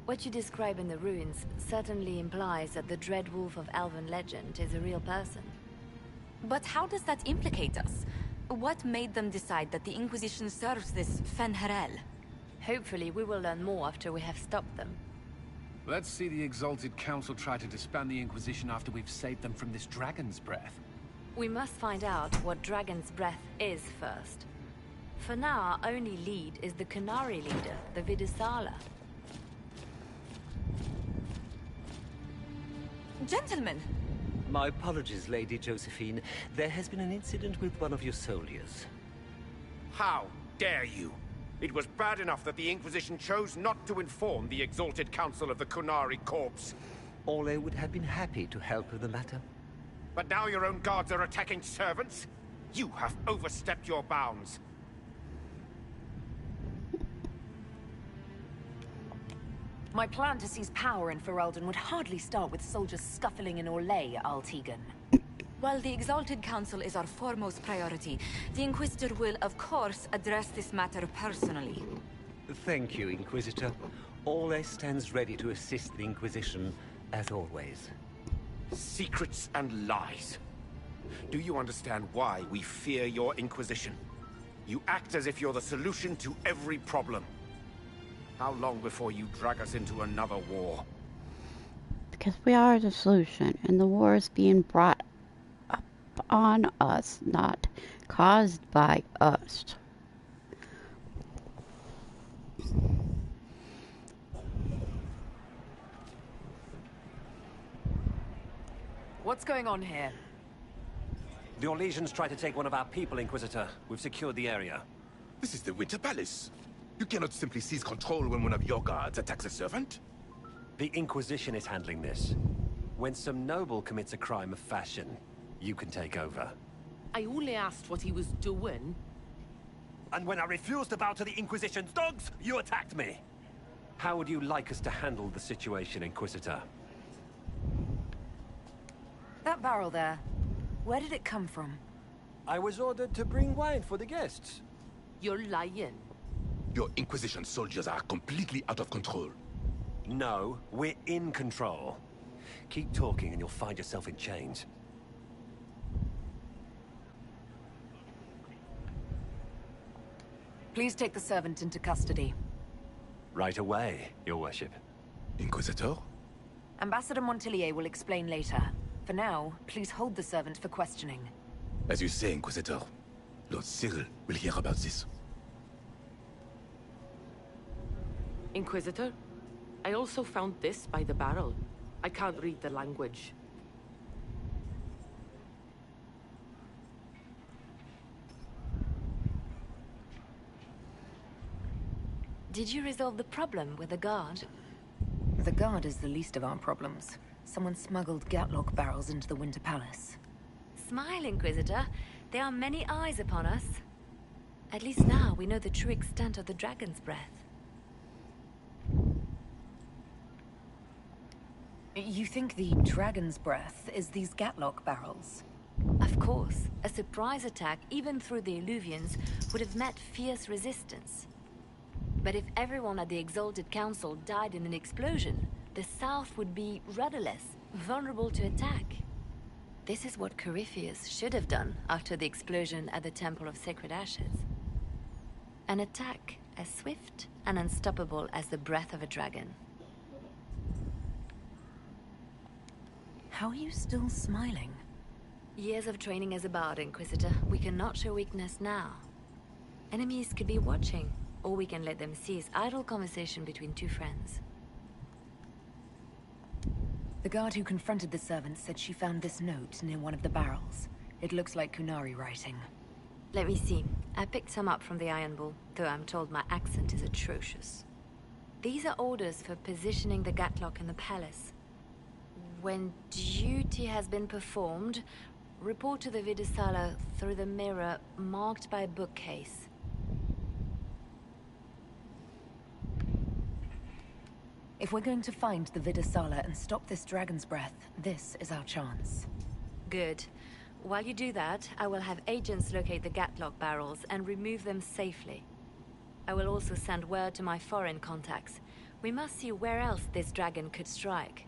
What you describe in the ruins certainly implies that the Dread Wolf of Elven legend is a real person. But how does that implicate us? What made them decide that the Inquisition serves this Fen'Harel? Hopefully we will learn more after we have stopped them. Let's see the Exalted Council try to disband the Inquisition after we've saved them from this dragon's breath. We must find out what Dragon's Breath is first. For now, our only lead is the Qunari leader, the Vidusala. Gentlemen! My apologies, Lady Josephine. There has been an incident with one of your soldiers. How dare you? It was bad enough that the Inquisition chose not to inform the Exalted Council of the Qunari corpse. Orle would have been happy to help with the matter. But now your own guards are attacking servants? You have overstepped your bounds. My plan to seize power in Ferelden would hardly start with soldiers scuffling in Orlais, Altegan. While the Exalted Council is our foremost priority, the Inquisitor will, of course, address this matter personally. Thank you, Inquisitor. Orle stands ready to assist the Inquisition, as always. Secrets and lies. Do you understand why we fear your Inquisition? You act as if you're the solution to every problem. How long before you drag us into another war? Because we are the solution, and the war is being brought up on us, not caused by us. What's going on here? The Orlesians tried to take one of our people, Inquisitor. We've secured the area. This is the Winter Palace. You cannot simply seize control when one of your guards attacks a servant. The Inquisition is handling this. When some noble commits a crime of fashion, you can take over. I only asked what he was doing. And when I refused to bow to the Inquisition's dogs, you attacked me! How would you like us to handle the situation, Inquisitor? That barrel there, where did it come from? I was ordered to bring wine for the guests. You're lying. Your Inquisition soldiers are completely out of control. No, we're in control. Keep talking and you'll find yourself in chains. Please take the servant into custody. Right away, Your Worship. Inquisitor? Ambassador Montillier will explain later. For now, please hold the servant for questioning. As you say, Inquisitor. Lord Cyril will hear about this. Inquisitor, I also found this by the barrel. I can't read the language. Did you resolve the problem with the guard? The guard is the least of our problems. Someone smuggled Gatlock barrels into the Winter Palace. Smile, Inquisitor. There are many eyes upon us. At least now we know the true extent of the Dragon's Breath. You think the Dragon's Breath is these Gatlock barrels? Of course. A surprise attack, even through the Illuvians, would have met fierce resistance. But if everyone at the Exalted Council died in an explosion, the South would be rudderless, vulnerable to attack. This is what Corypheus should have done after the explosion at the Temple of Sacred Ashes. An attack as swift and unstoppable as the breath of a dragon. How are you still smiling? Years of training as a bard, Inquisitor. We cannot show weakness now. Enemies could be watching, or we can let them seize idle conversation between two friends. The guard who confronted the servant said she found this note near one of the barrels. It looks like Qunari writing. Let me see. I picked some up from the Iron Bull, though I'm told my accent is atrocious. These are orders for positioning the Gatlock in the palace. When duty has been performed, report to the Vidusala through the mirror marked by a bookcase. If we're going to find the Vidusala and stop this Dragon's Breath, this is our chance. Good. While you do that, I will have agents locate the Gatlock barrels and remove them safely. I will also send word to my foreign contacts. We must see where else this dragon could strike.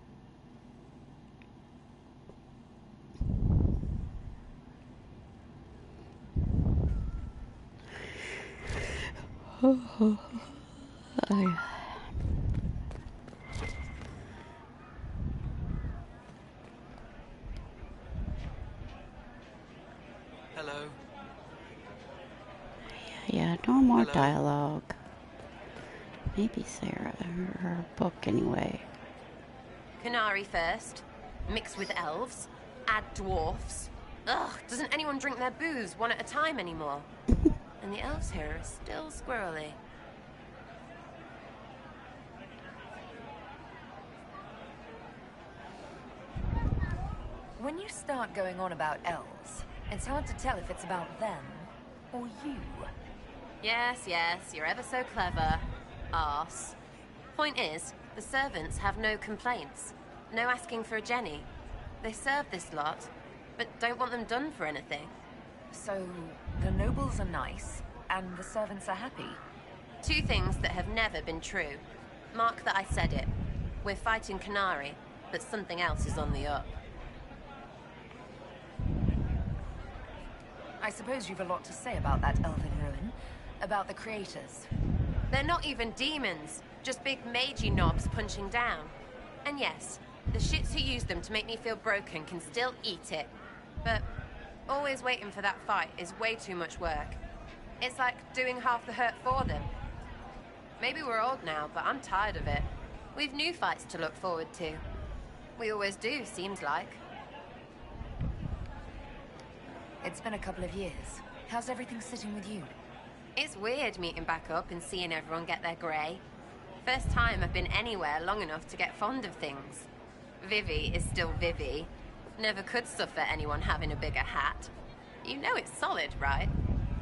Hello. Yeah, no more Hello. dialogue. Maybe Sarah, her book anyway. Canary first, mix with elves, add dwarfs. Ugh, doesn't anyone drink their booze one at a time anymore? And the elves here are still squirrely. When you start going on about elves, it's hard to tell if it's about them or you. Yes, you're ever so clever. Arse. Point is, the servants have no complaints. No asking for a Jenny. They serve this lot, but don't want them done for anything. So, the nobles are nice, and the servants are happy. Two things that have never been true. Mark that I said it. We're fighting Canary, but something else is on the up. I suppose you've a lot to say about that elven ruin. About the creators. They're not even demons, just big magey knobs punching down. And yes, the shits who use them to make me feel broken can still eat it. But always waiting for that fight is way too much work. It's like doing half the hurt for them. Maybe we're old now, but I'm tired of it. We've new fights to look forward to. We always do, seems like. It's been a couple of years. How's everything sitting with you? It's weird meeting back up and seeing everyone get their grey. First time I've been anywhere long enough to get fond of things. Vivi is still Vivi. Never could suffer anyone having a bigger hat. You know it's solid, right?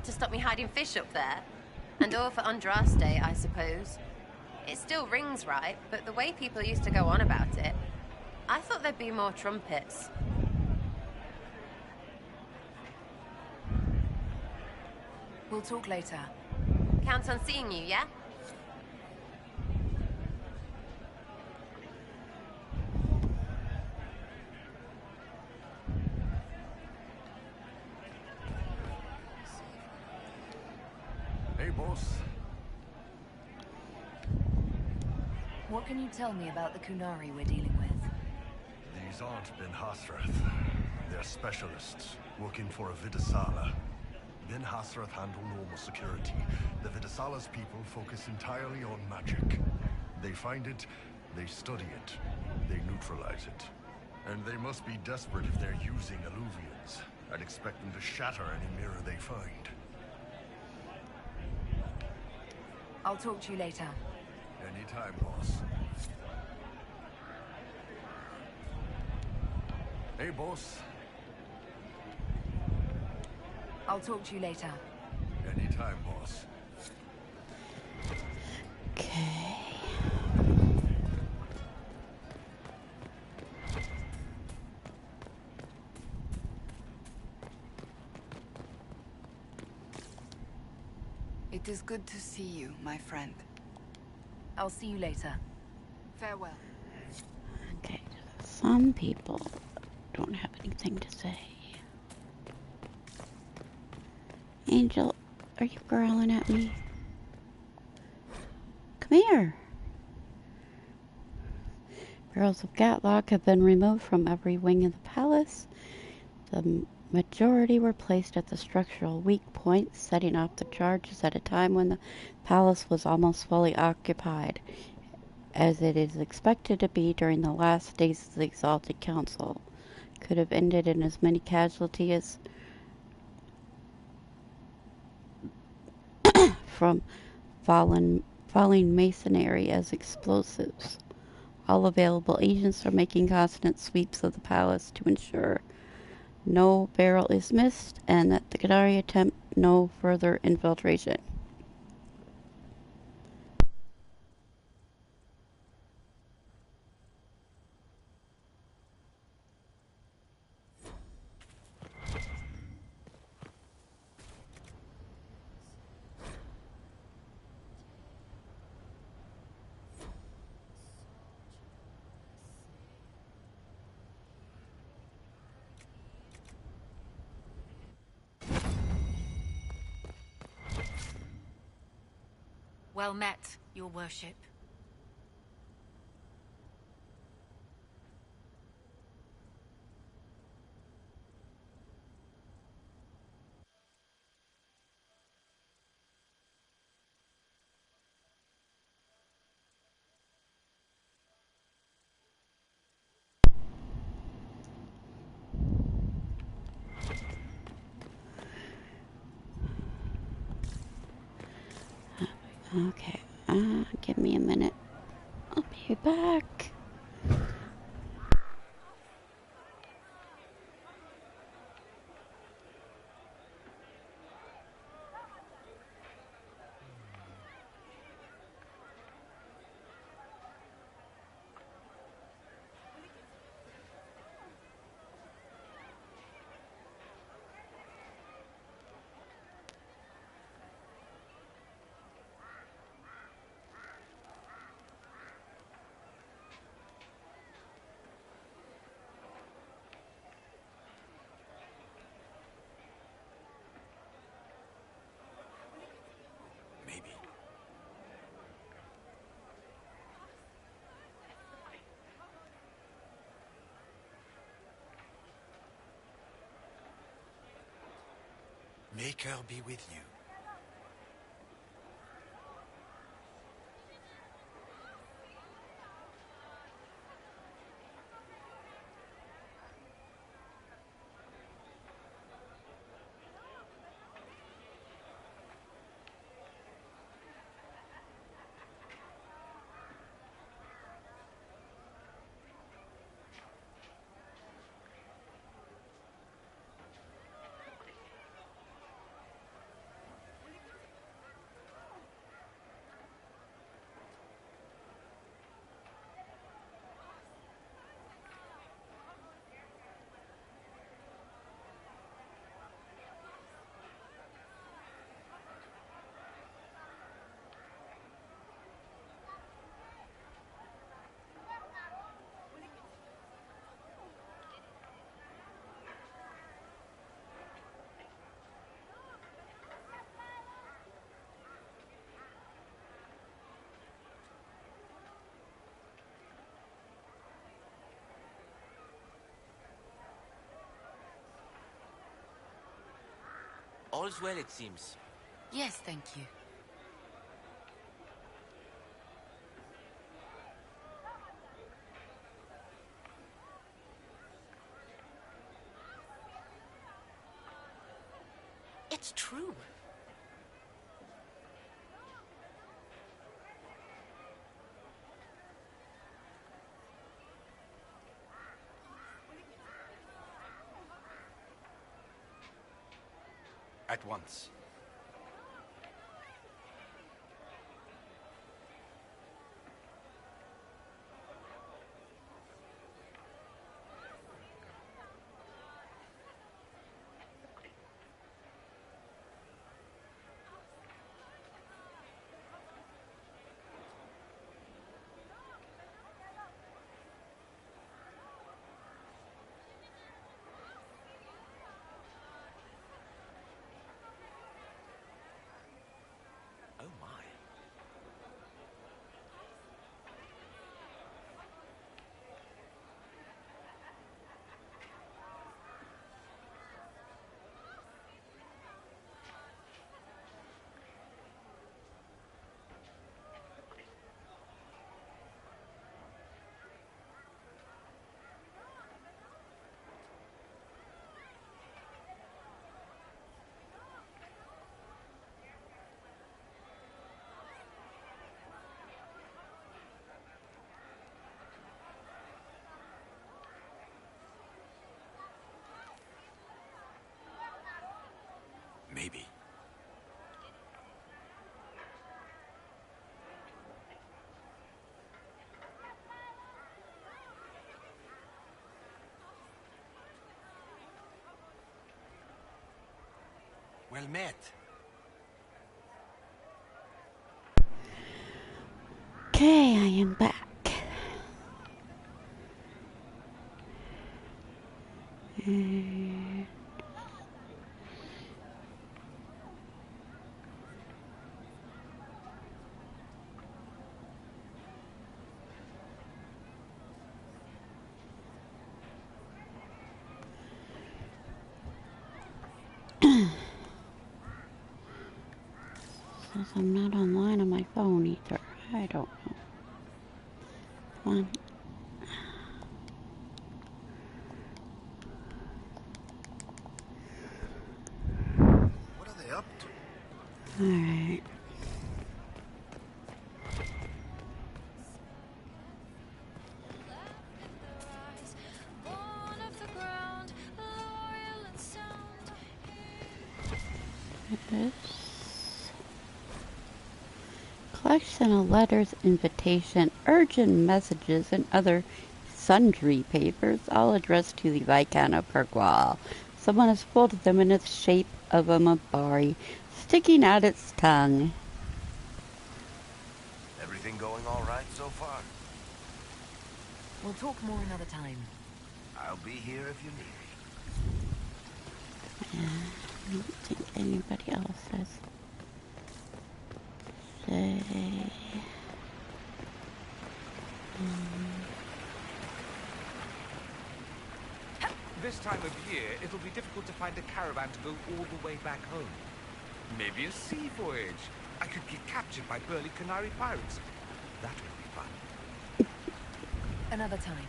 To stop me hiding fish up there. And all for Andraste, I suppose. It still rings right, but the way people used to go on about it, I thought there'd be more trumpets. We'll talk later. Count on seeing you, yeah? Hey, boss. What can you tell me about the Kunari we're dealing with? These aren't Ben Hasrath. They're specialists, working for a Vidasala. Ben Hasrath handle normal security. The Vidasala's people focus entirely on magic. They find it, they study it, they neutralize it. And they must be desperate if they're using Illuvians. I'd expect them to shatter any mirror they find. I'll talk to you later. Anytime, boss. Hey, boss. I'll talk to you later. Anytime, boss. Okay. It is good to see you, my friend. I'll see you later. Farewell. Okay. Some people don't have anything to say. Angel, are you growling at me? Come here. Barrels of Gatlock have been removed from every wing of the palace. The majority were placed at the structural weak points, setting off the charges at a time when the palace was almost fully occupied, as it is expected to be during the last days of the Exalted Council. Could have ended in as many casualties from falling masonry as explosives. All available agents are making constant sweeps of the palace to ensure no barrel is missed and that the Qadari attempt no further infiltration. Well met, your worship. Okay, give me a minute. I'll be back. Maker be with you. All's well, it seems. Yes, thank you. It's true. At once. Oh my. Maybe. Well met. Okay, I am back. Says I'm not online on my phone either. I don't know. Come on. What are they up to? Alright. This collection of letters, invitation, urgent messages, and other sundry papers, all addressed to the Viscount of Pergwall. Someone has folded them in the shape of a mabari, sticking out its tongue. Everything going all right so far? We'll talk more another time. I'll be here if you need me. I don't think anybody else has say. This time of year, it'll be difficult to find a caravan to go all the way back home. Maybe a sea voyage. I could get captured by burly Canary pirates. That would be fun. Another time.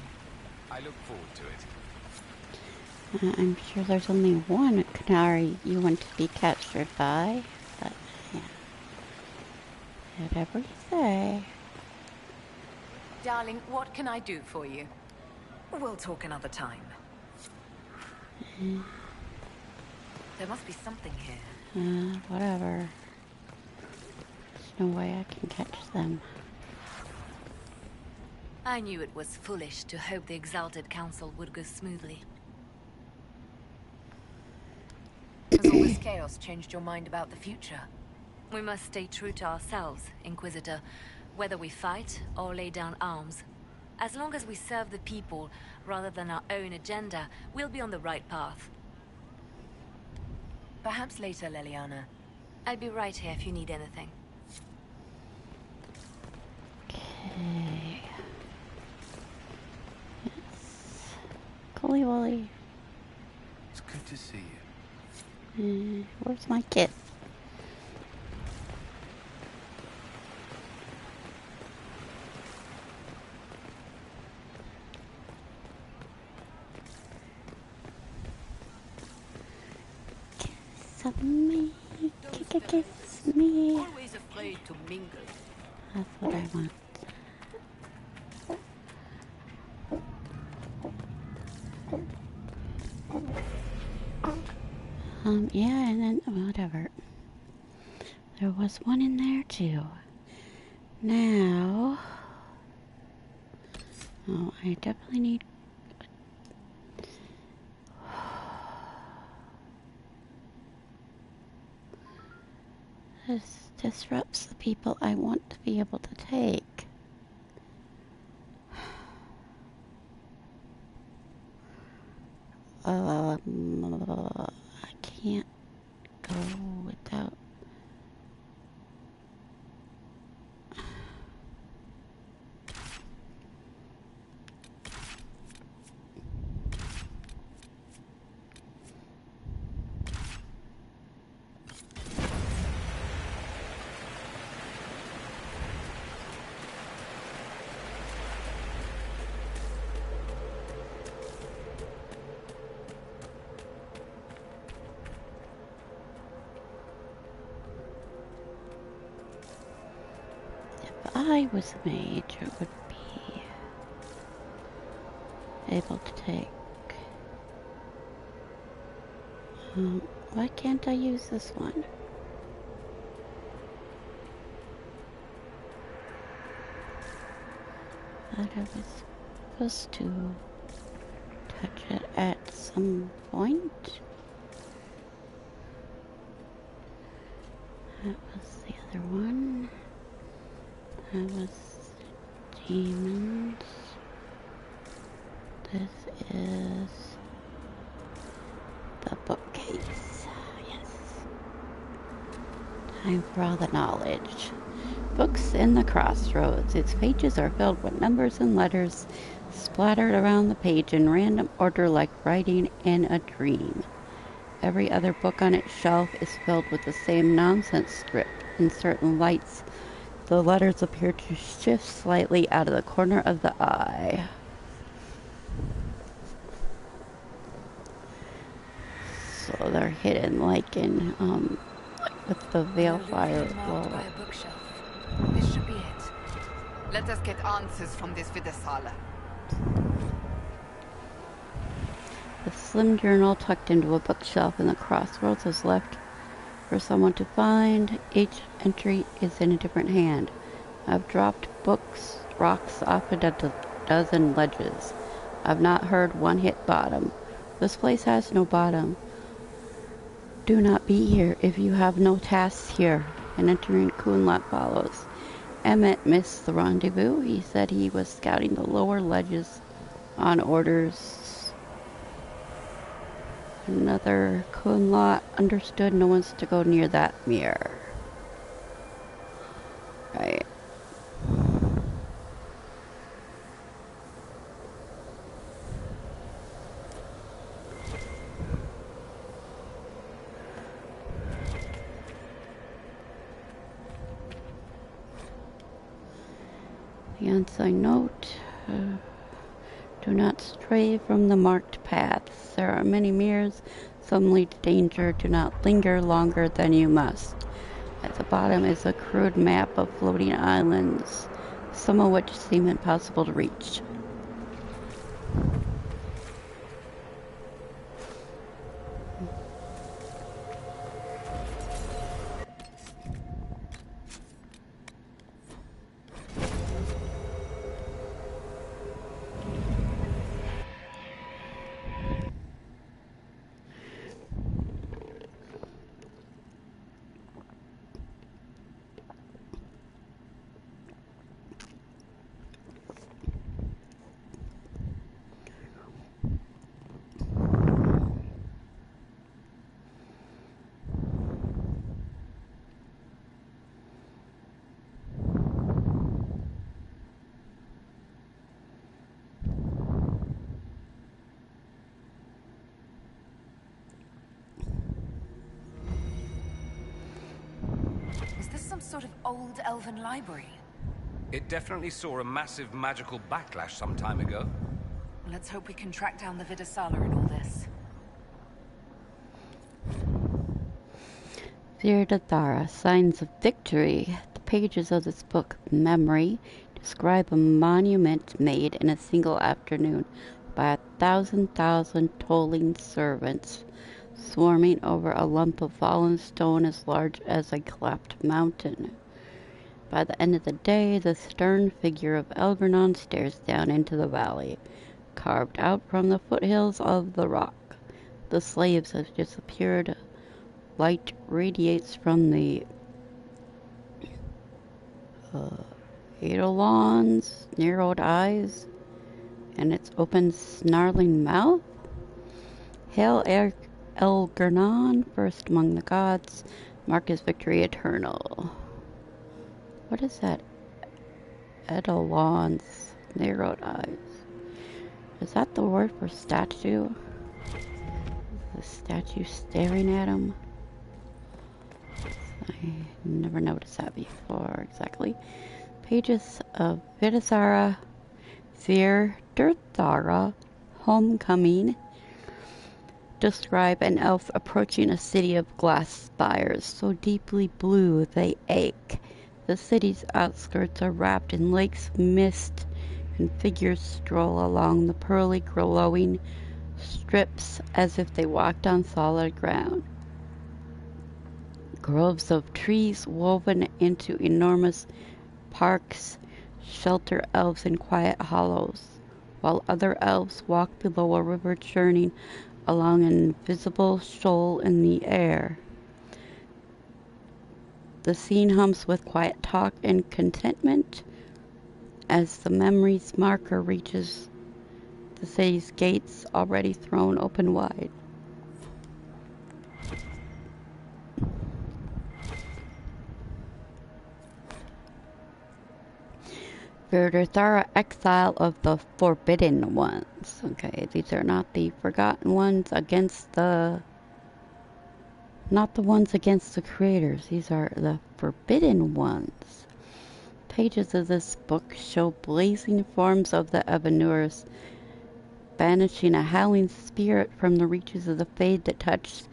I look forward to it. I'm sure there's only one Canary you want to be captured by, but yeah. Whatever you say. Darling, what can I do for you? We'll talk another time. There must be something here. Whatever. There's no way I can catch them. I knew it was foolish to hope the Exalted Council would go smoothly. Has all this chaos changed your mind about the future? We must stay true to ourselves, Inquisitor, whether we fight or lay down arms. As long as we serve the people, rather than our own agenda, we'll be on the right path. Perhaps later, Leliana. I'll be right here if you need anything. Okay. Yes. Colly Wolly. It's good to see you. Where's my kit? Kiss me, kiss me. Always afraid to mingle. That's what I want. Yeah, and then, whatever. There was one in there, too. Now... Oh, I definitely need... This disrupts the people I want to be able to take. I can't go without... If I was a mage, I would be able to take... why can't I use this one? Thought I was supposed to touch it at some point. That was the other one. That was demons. This is the bookcase. Yes. Time for all the knowledge. Books in the crossroads. Its pages are filled with numbers and letters splattered around the page in random order like writing in a dream. Every other book on its shelf is filled with the same nonsense script. in certain lights. The letters appear to shift slightly out of the corner of the eye. So they're hidden like in, like with the Veilfire wall. By a bookshelf. This should be it. Let us get answers from this Vidasala. The slim journal tucked into a bookshelf in the crossroads is left for someone to find. Each entry is in a different hand. I've dropped rocks off a dozen ledges. I've not heard one hit bottom. This place has no bottom. Do not be here if you have no tasks here. An entering Kunlat follows. Emmett missed the rendezvous. He said he was scouting the lower ledges on orders. Another Kunlat understood no one's to go near that mirror. Right. The unsigned note. Do not stray from the marked paths. There are many mirrors. Some lead to danger. Do not linger longer than you must. At the bottom is a crude map of floating islands, some of which seem impossible to reach. Is this some sort of old elven library? It definitely saw a massive magical backlash some time ago. Let's hope we can track down the Vidasala in all this. Virdathara, Signs of Victory. The pages of this book, Memory, describe a monument made in a single afternoon by 1,000 toiling servants, swarming over a lump of fallen stone as large as a cleft mountain. By the end of the day, the stern figure of Elgernon stares down into the valley, carved out from the foothills of the rock. The slaves have disappeared. Light radiates from the Eidolon's narrowed eyes and its open, snarling mouth. Hail Elgernon, first among the gods, mark his victory eternal. What is that? Eidolon's narrowed eyes. Is that the word for statue? The statue staring at him? I never noticed that before exactly. Pages of Vidasara, Virdathara, Homecoming, describe an elf approaching a city of glass spires so deeply blue they ache. The city's outskirts are wrapped in lakes of mist, and figures stroll along the pearly glowing strips as if they walked on solid ground. Groves of trees woven into enormous parks shelter elves in quiet hollows, while other elves walk below a river churning along an invisible shoal in the air. The scene hums with quiet talk and contentment as the memory's marker reaches the city's gates already thrown open wide. Virdathara, exile of the forbidden ones. Okay, these are not the forgotten ones against the Not the ones against the creators. These are the forbidden ones. Pages of this book show blazing forms of the Evanurus, banishing a howling spirit from the reaches of the fade that touched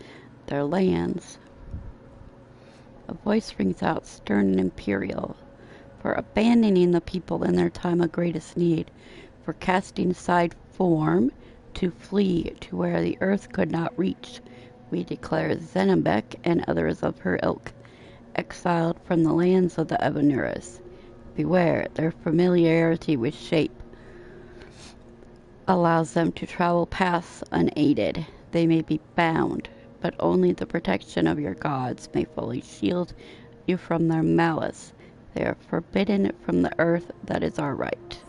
their lands. A voice rings out, stern and imperial, for abandoning the people in their time of greatest need, for casting aside form to flee to where the earth could not reach. We declare Zenobek and others of her ilk, exiled from the lands of the Evanurus. Beware, their familiarity with shape allows them to travel paths unaided. They may be bound, but only the protection of your gods may fully shield you from their malice. They are forbidden from the earth that is our right.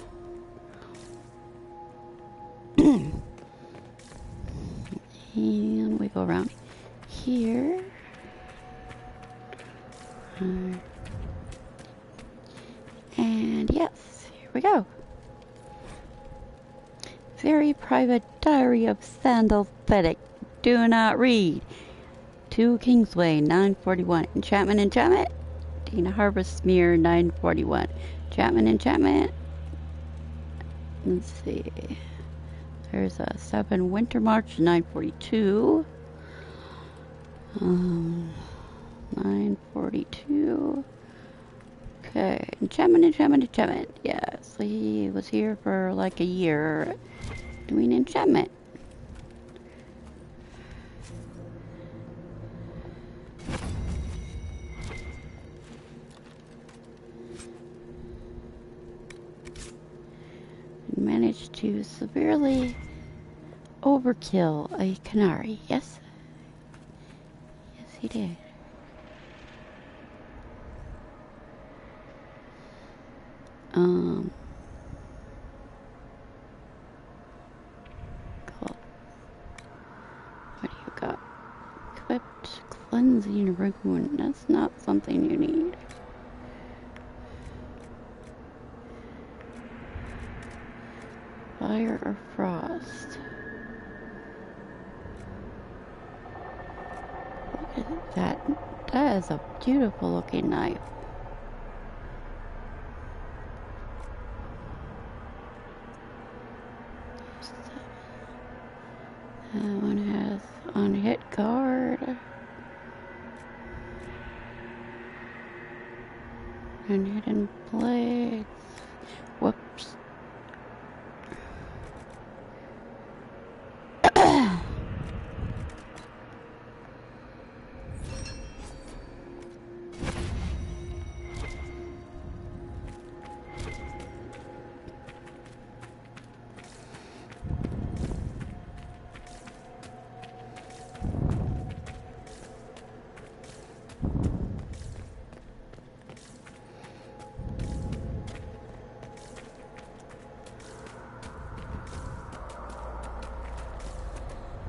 And we go around here. And yes, here we go. Very private diary of Sandal Fedek. Do not read. 2 Kingsway, 941. Enchantment. Dina Harvest Smear, 941. Enchantment. Let's see. There's a 7 Winter March, 942. 942. Okay, enchantment. Yes, he was here for like a year doing enchantment. Managed to severely overkill a canary. Yes? Yes, he did. Cool. What do you got? Equipped cleansing rune. That's not something you need. Fire or frost? Look at that. That is a beautiful looking knife. That one has on-hit guard. And hidden blades. Whoops.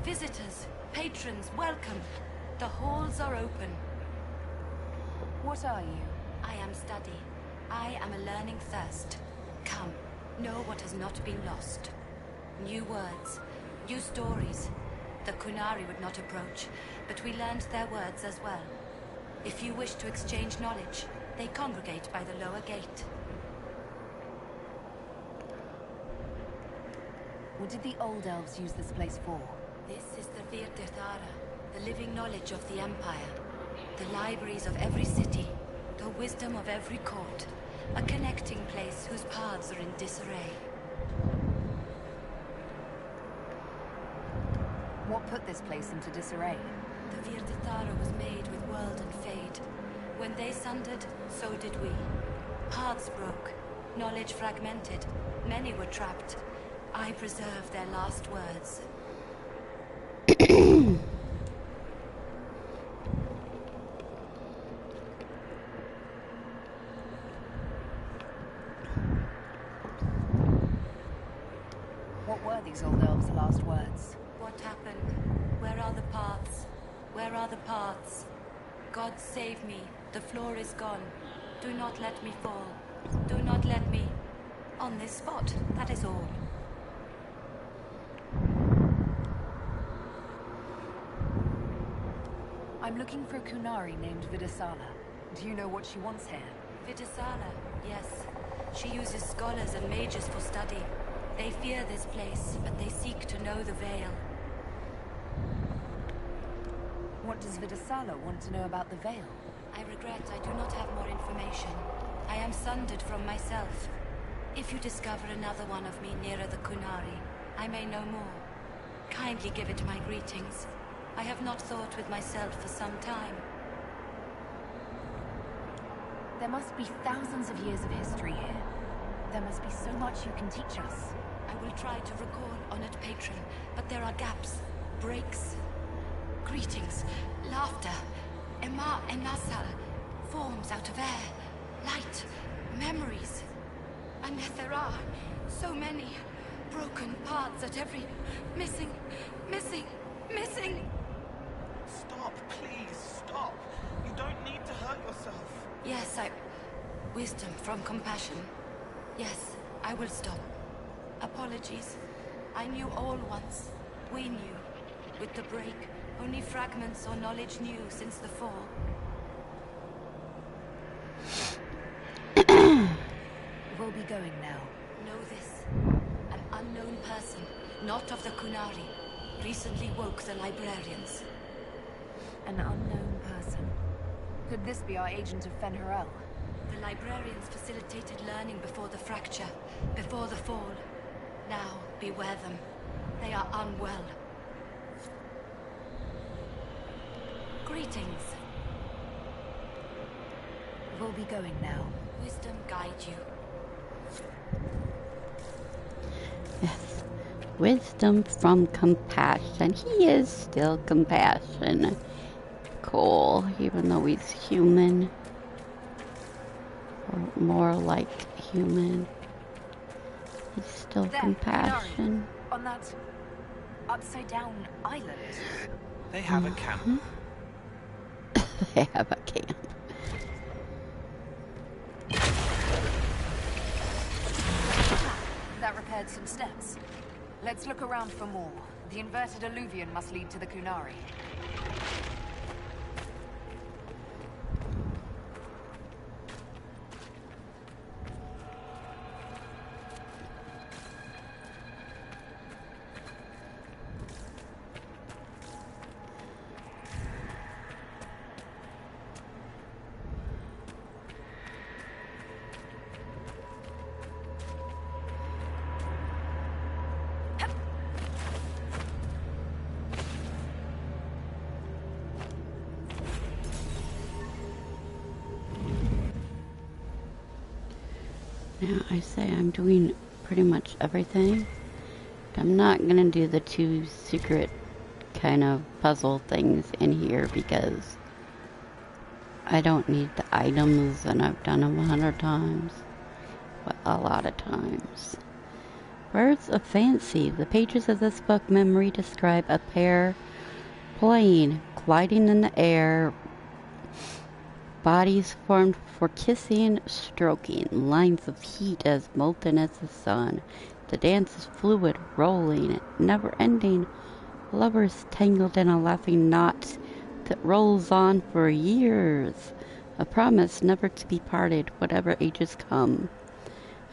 Visitors, patrons, welcome. The halls are open. What are you? I am study. I am a learning thirst. Come, know what has not been lost. New words, new stories. The Kunari would not approach, but we learned their words as well. If you wish to exchange knowledge, they congregate by the lower gate. What did the old elves use this place for? This is the Virtithara, the living knowledge of the Empire. The libraries of every city, the wisdom of every court. A connecting place whose paths are in disarray. What put this place into disarray? The Virtithara was made with world and fade. When they sundered, so did we. Paths broke, knowledge fragmented, many were trapped. I preserved their last words. What were these old elves' last words? What happened? Where are the paths? Where are the paths? God save me. The floor is gone. Do not let me fall. Do not let me... On this spot, that is all. I'm looking for a Kunari named Vidasala. Do you know what she wants here? Vidasala, yes. She uses scholars and mages for study. They fear this place, but they seek to know the Veil. What does Vidasala want to know about the Veil? I regret I do not have more information. I am sundered from myself. If you discover another one of me nearer the Kunari, I may know more. Kindly give it my greetings. I have not thought with myself for some time. There must be thousands of years of history here. There must be so much you can teach us. I will try to recall, honored patron, but there are gaps, breaks. Greetings, laughter, Ema and Nasal, forms out of air, light, memories. And yet there are so many broken parts at every... missing. Stop, please, stop. You don't need to hurt yourself. Yes, wisdom from compassion. Yes, I will stop. Apologies. I knew all once. We knew. With the break, only fragments or knowledge new since the fall. We'll be going now. Know this. An unknown person, not of the Kunari, recently woke the librarians. An unknown person? Could this be our agent of Fen'Harel? The librarians facilitated learning before the fracture, before the fall. Now, beware them. They are unwell. Greetings. We'll be going now. Wisdom guide you. Yes. Wisdom from compassion. He is still compassion. Cool, even though he's human. Or more like human. He's still there, compassion. Kunari, on that upside-down island. They have a camp. They have a camp. That repaired some steps. Let's look around for more. The inverted alluvion must lead to the Kunari. Now, I say I'm doing pretty much everything. I'm not gonna do the 2 secret kind of puzzle things in here because I don't need the items and I've done them 100 times. But a lot of times. Words of fancy. The pages of this book memory describe a pair playing, gliding in the air, bodies formed for kissing, stroking, lines of heat as molten as the sun. The dance is fluid, rolling, never ending. Lovers tangled in a laughing knot that rolls on for years. A promise never to be parted, whatever ages come.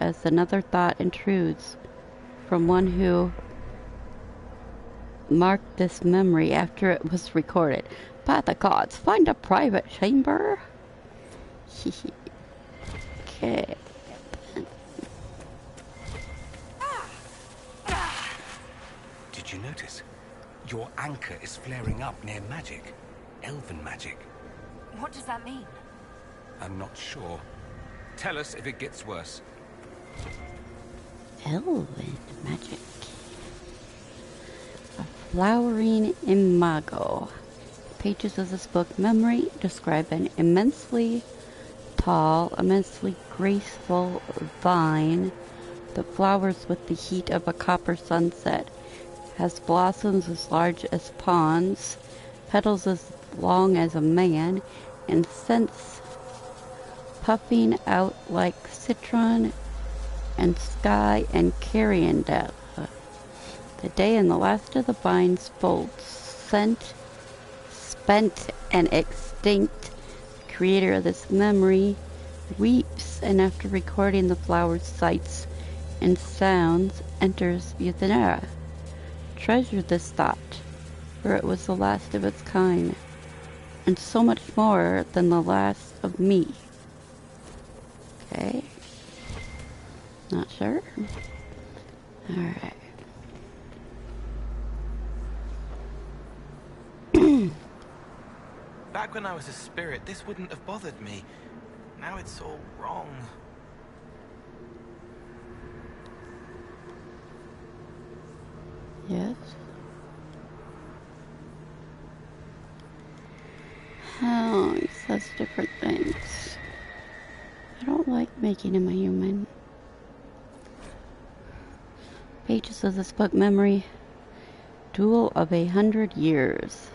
As another thought intrudes from one who marked this memory after it was recorded. By the gods, find a private chamber. Okay. Did you notice? Your anchor is flaring up near magic. Elven magic. What does that mean? I'm not sure. Tell us if it gets worse. Elven magic. A flowering imago. Pages of this book memory describe an immensely tall, immensely graceful vine that flowers with the heat of a copper sunset, has blossoms as large as ponds, petals as long as a man, and scents puffing out like citron and sky and carrion depth. The day and the last of the vine's folds scent spent and extinct, the creator of this memory weeps, and after recording the flower's sights and sounds, enters Euthanasia. Treasure this thought, for it was the last of its kind, and so much more than the last of me. Okay. Not sure. Alright. Back when I was a spirit, this wouldn't have bothered me. Now it's all wrong. Yes. Oh, he says different things. I don't like making him a human. Pages of this book memory. Duel of 100 years.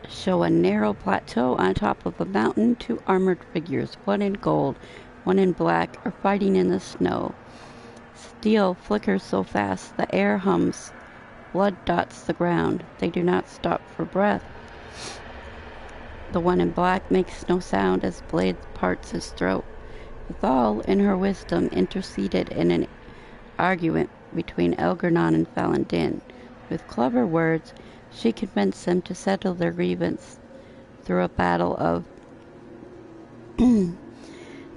Show a narrow plateau on top of a mountain, 2 armored figures, one in gold, one in black, are fighting in the snow. Steel flickers so fast the air hums. Blood dots the ground. They do not stop for breath. The one in black makes no sound as blade parts his throat. Thal, in her wisdom, interceded in an argument between Elgernon and Falandin. With clever words, she convinced them to settle their grievance through a battle of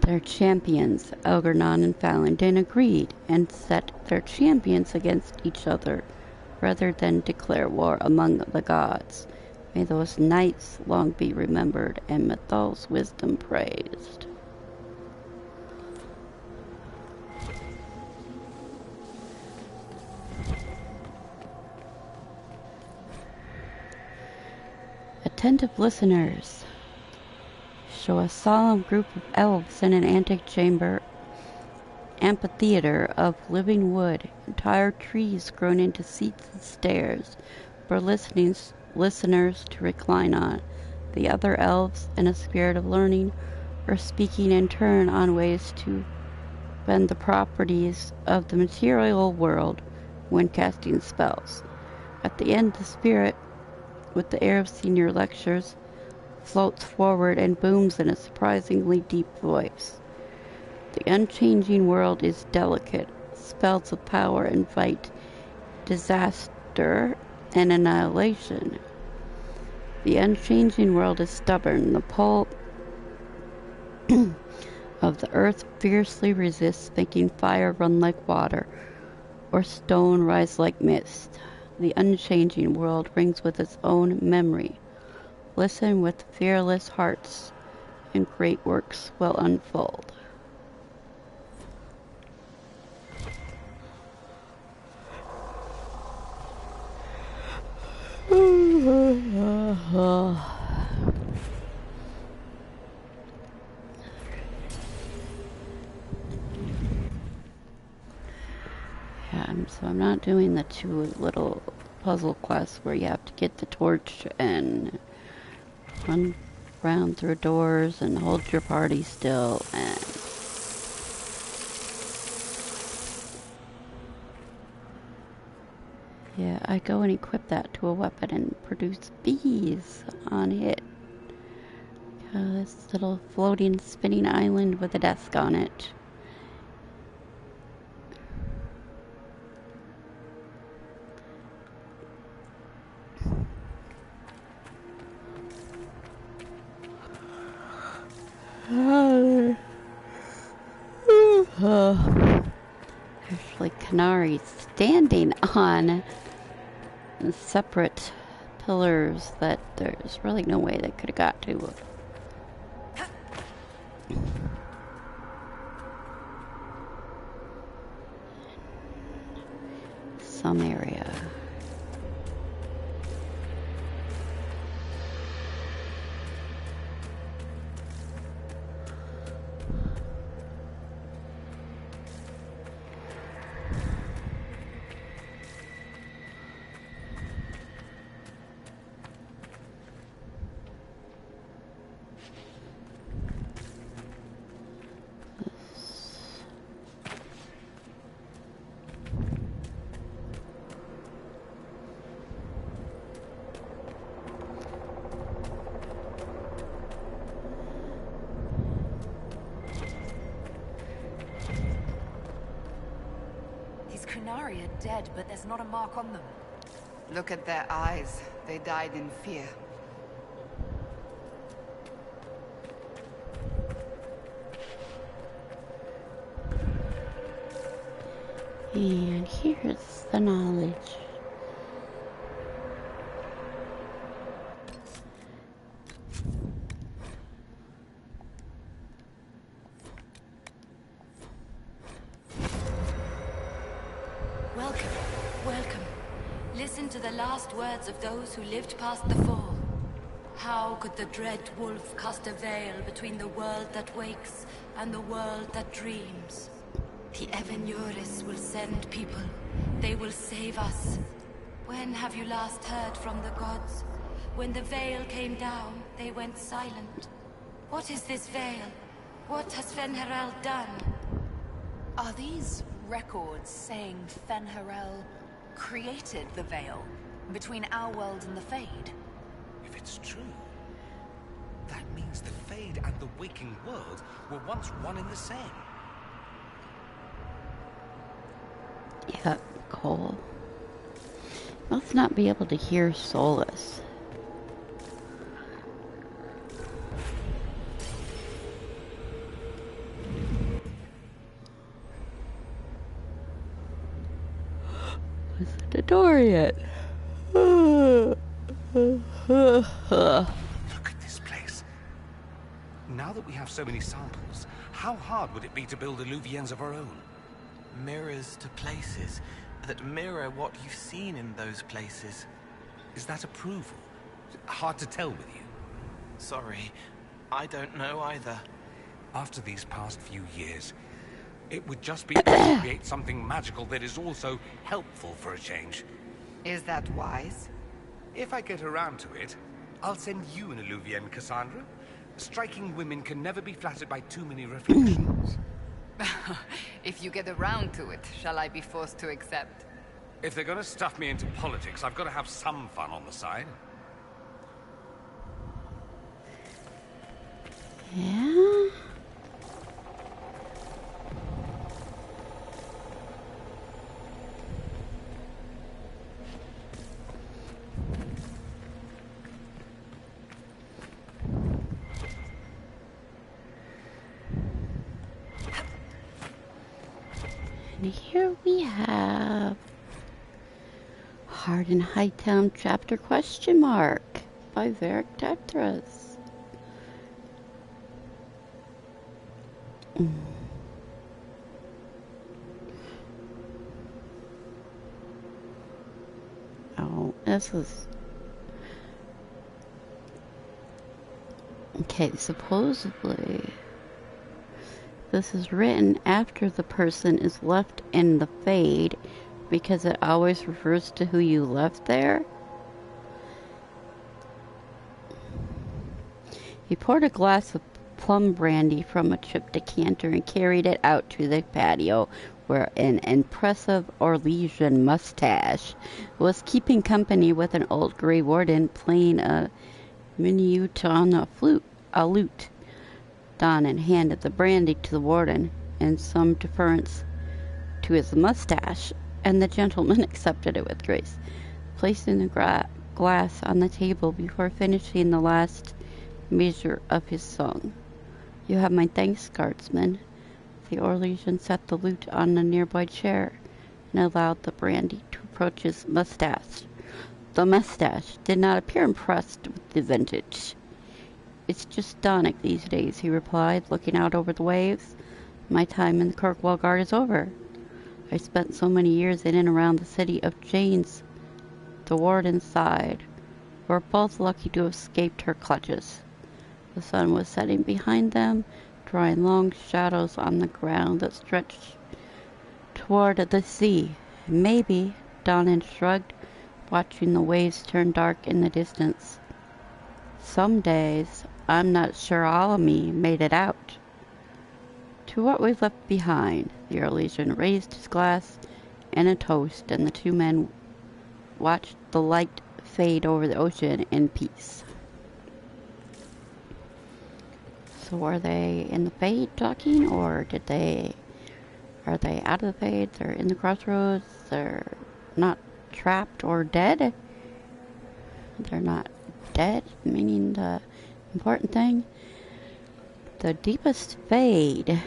their champions. Elgernon and Falandin agreed and set their champions against each other rather than declare war among the gods. May those knights long be remembered and Methal's wisdom praised. Attentive listeners, show a solemn group of elves in an amphitheater of living wood, entire trees grown into seats and stairs for listeners to recline on. The other elves, in a spirit of learning, are speaking in turn on ways to bend the properties of the material world when casting spells. At the end, the spirit, with the air of senior lectures, floats forward and booms in a surprisingly deep voice. The unchanging world is delicate. Spells of power invite disaster and annihilation. The unchanging world is stubborn. The pull of the earth fiercely resists, making fire run like water or stone rise like mist. The unchanging world rings with its own memory. Listen with fearless hearts, and great works will unfold. So I'm not doing the 2 little puzzle quests where you have to get the torch and run around through doors and hold your party still and yeah, I go and equip that to a weapon and produce bees on hit. This little floating spinning island with a desk on it. Actually, Canary standing on separate pillars that there's really no way they could have got to. Some area. Qunari are dead, but there's not a mark on them. Look at their eyes. They died in fear. And here's the knowledge. Welcome, welcome. Listen to the last words of those who lived past the fall. How could the dread wolf cast a veil between the world that wakes and the world that dreams? The Evenuris will send people. They will save us. When have you last heard from the gods? When the veil came down, they went silent. What is this veil? What has Fen'Harel done? Are these records saying Fen'Harel created the veil between our world and the Fade? If it's true, that means the Fade and the waking world were once one and the same. Yep, Cole. Must not be able to hear Solus. Is it the door yet? Look at this place. Now that we have so many samples, how hard would it be to build Illuvians of our own? Mirrors to places that mirror what you've seen in those places. Is that approval? Hard to tell with you. Sorry, I don't know either. After these past few years, it would just be to create something magical that is also helpful for a change. Is that wise? If I get around to it, I'll send you an Illuvian, Cassandra. Striking women can never be flattered by too many reflections. If you get around to it, shall I be forced to accept? If they're gonna stuff me into politics, I've got to have some fun on the side. Yeah? And here we have Hard in Hightown chapter question mark by Varric Tetras. Oh, this is... Okay, supposedly this is written after the person is left in the Fade because it always refers to who you left there. He poured a glass of plum brandy from a chipped decanter and carried it out to the patio where an impressive Orlesian mustache was keeping company with an old gray warden playing a minuet on a lute. Donnan handed the brandy to the warden in some deference to his mustache, and the gentleman accepted it with grace, placing the glass on the table before finishing the last measure of his song. "You have my thanks, guardsman." The Orlesian set the lute on a nearby chair and allowed the brandy to approach his mustache. The mustache did not appear impressed with the vintage. "It's just Donic these days," he replied, looking out over the waves. "My time in the Kirkwall Guard is over. I spent so many years in and around the city of Jane's." The warden sighed. "We're both lucky to have escaped her clutches." The sun was setting behind them, drawing long shadows on the ground that stretched toward the sea. "Maybe," Donnan shrugged, watching the waves turn dark in the distance. "Some days, I'm not sure all of me made it out." "To what we've left behind." The Orlesian raised his glass in a toast, and the two men watched the light fade over the ocean in peace. So are they in the Fade talking, or Are they out of the Fade? They're in the crossroads. They're not trapped or dead. They're not dead, meaning the important thing. The deepest Fade.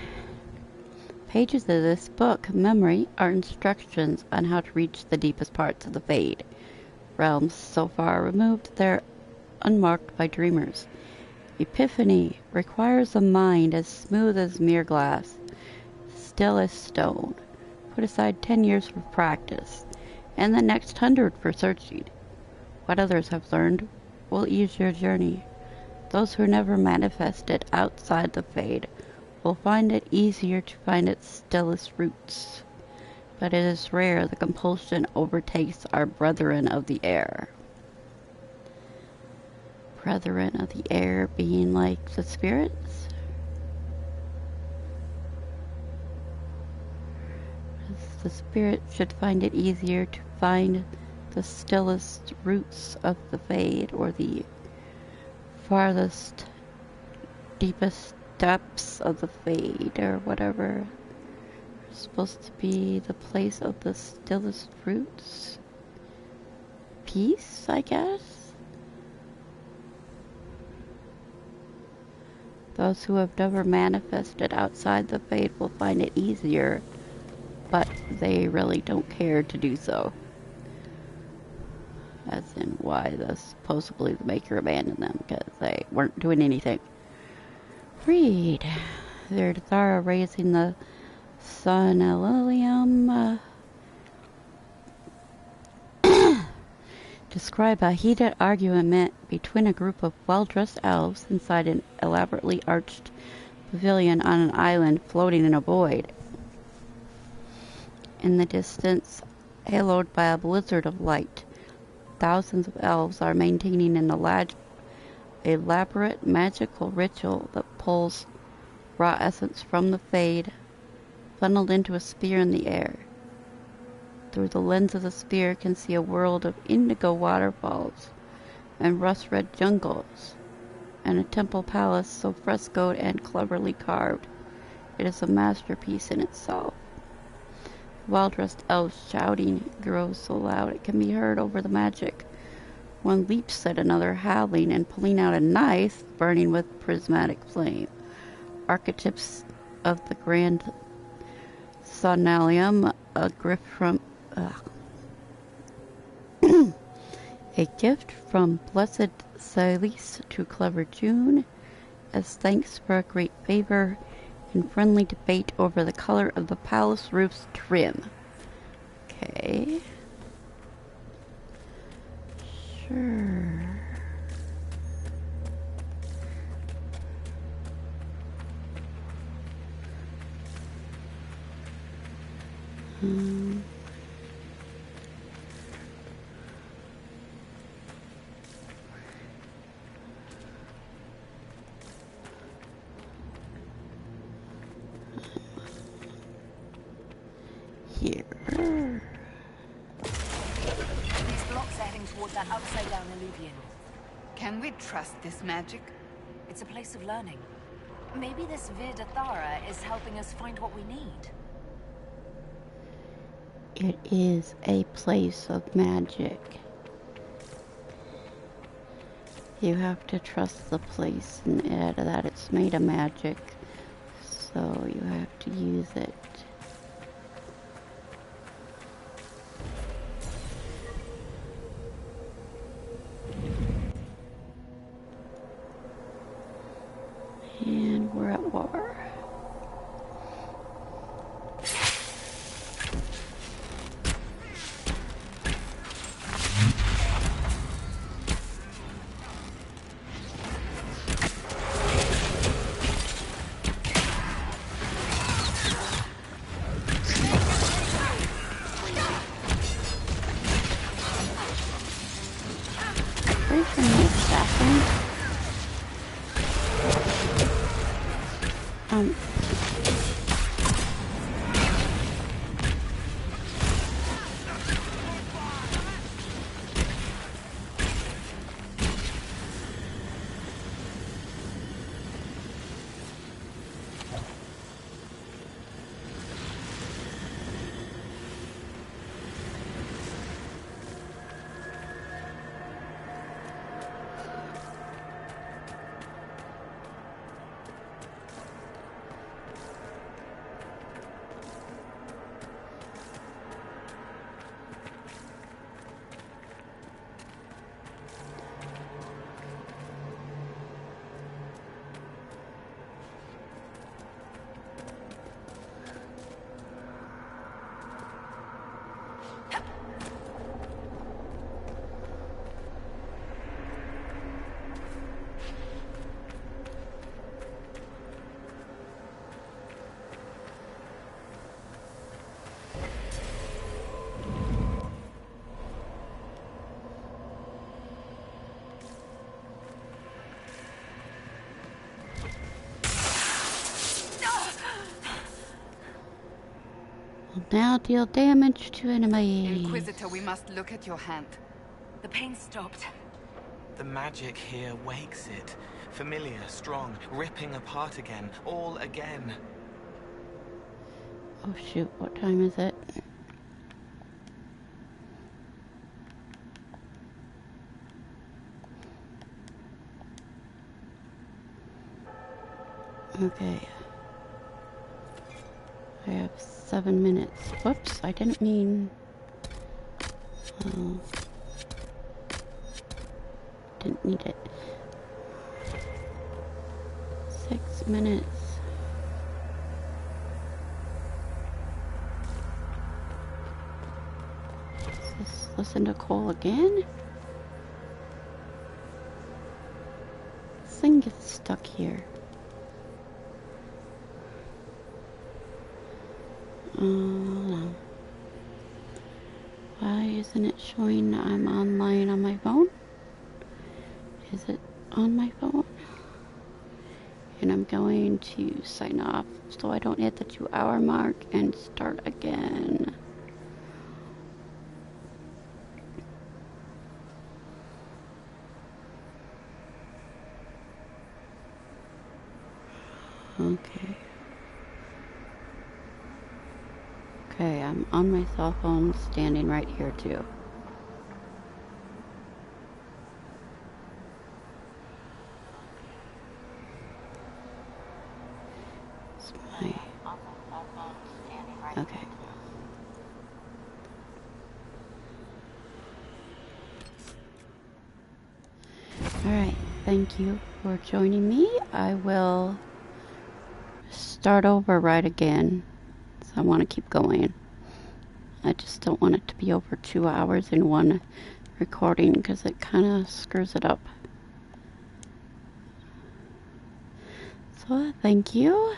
Pages of this book, Memory, are instructions on how to reach the deepest parts of the Fade. Realms so far removed, they're unmarked by dreamers. Epiphany requires a mind as smooth as mere glass, still as stone. Put aside 10 years for practice, and the next 100 for searching. What others have learned will ease your journey. Those who never manifested outside the Fade will find it easier to find its stillest roots. But it is rare the compulsion overtakes our brethren of the air. Brethren of the air being like the spirits? The spirit should find it easier to find the stillest roots of the Fade, or the farthest, deepest depths of the Fade, or whatever. It's supposed to be the place of the stillest roots. Peace, I guess? Those who have never manifested outside the Fade will find it easier, but they really don't care to do so. As in why supposedly the Maker abandoned them, because they weren't doing anything. Read. They're Thara raising the sun Lilium. Describe a heated argument between a group of well-dressed elves inside an elaborately arched pavilion on an island floating in a void. In the distance, haloed by a blizzard of light, thousands of elves are maintaining an elaborate magical ritual that pulls raw essence from the Fade, funneled into a spear in the air. Through the lens of the spear can see a world of indigo waterfalls and rust-red jungles, and a temple palace so frescoed and cleverly carved it is a masterpiece in itself. Well-dressed elves shouting grows so loud it can be heard over the magic. One leaps at another, howling and pulling out a knife burning with prismatic flame. Archetypes of the grand sonalium, a gift from blessed Silis to clever June, as thanks for a great favor and friendly debate over the color of the palace roof's trim. Okay. Sure. Here. These blocks are heading toward that upside-down illuvian. Can we trust this magic? It's a place of learning. Maybe this Thara is helping us find what we need. It is a place of magic. You have to trust the place and that it's made of magic, so you have to use it. And we're at war. Will now deal damage to enemies. Inquisitor, we must look at your hand. The pain stopped. The magic here wakes it. Familiar, strong, ripping apart again, all again. Oh shoot, what time is it? Okay. I have 7 minutes. Whoops, I didn't mean... Oh. Didn't need it. 6 minutes. Is this listen to Cole again? This thing gets stuck here. No. Why isn't it showing I'm online on my phone? Is it on my phone? And I'm going to sign off so I don't hit the 2-hour mark and start again. Okay. Okay, I'm on my cell phone, standing right here too. It's my... Okay. Alright, thank you for joining me. I will start over right again. So I want to keep going. I just don't want it to be over 2 hours in one recording because it kind of screws it up. So thank you.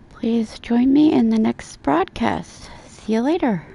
Please join me in the next broadcast. See you later.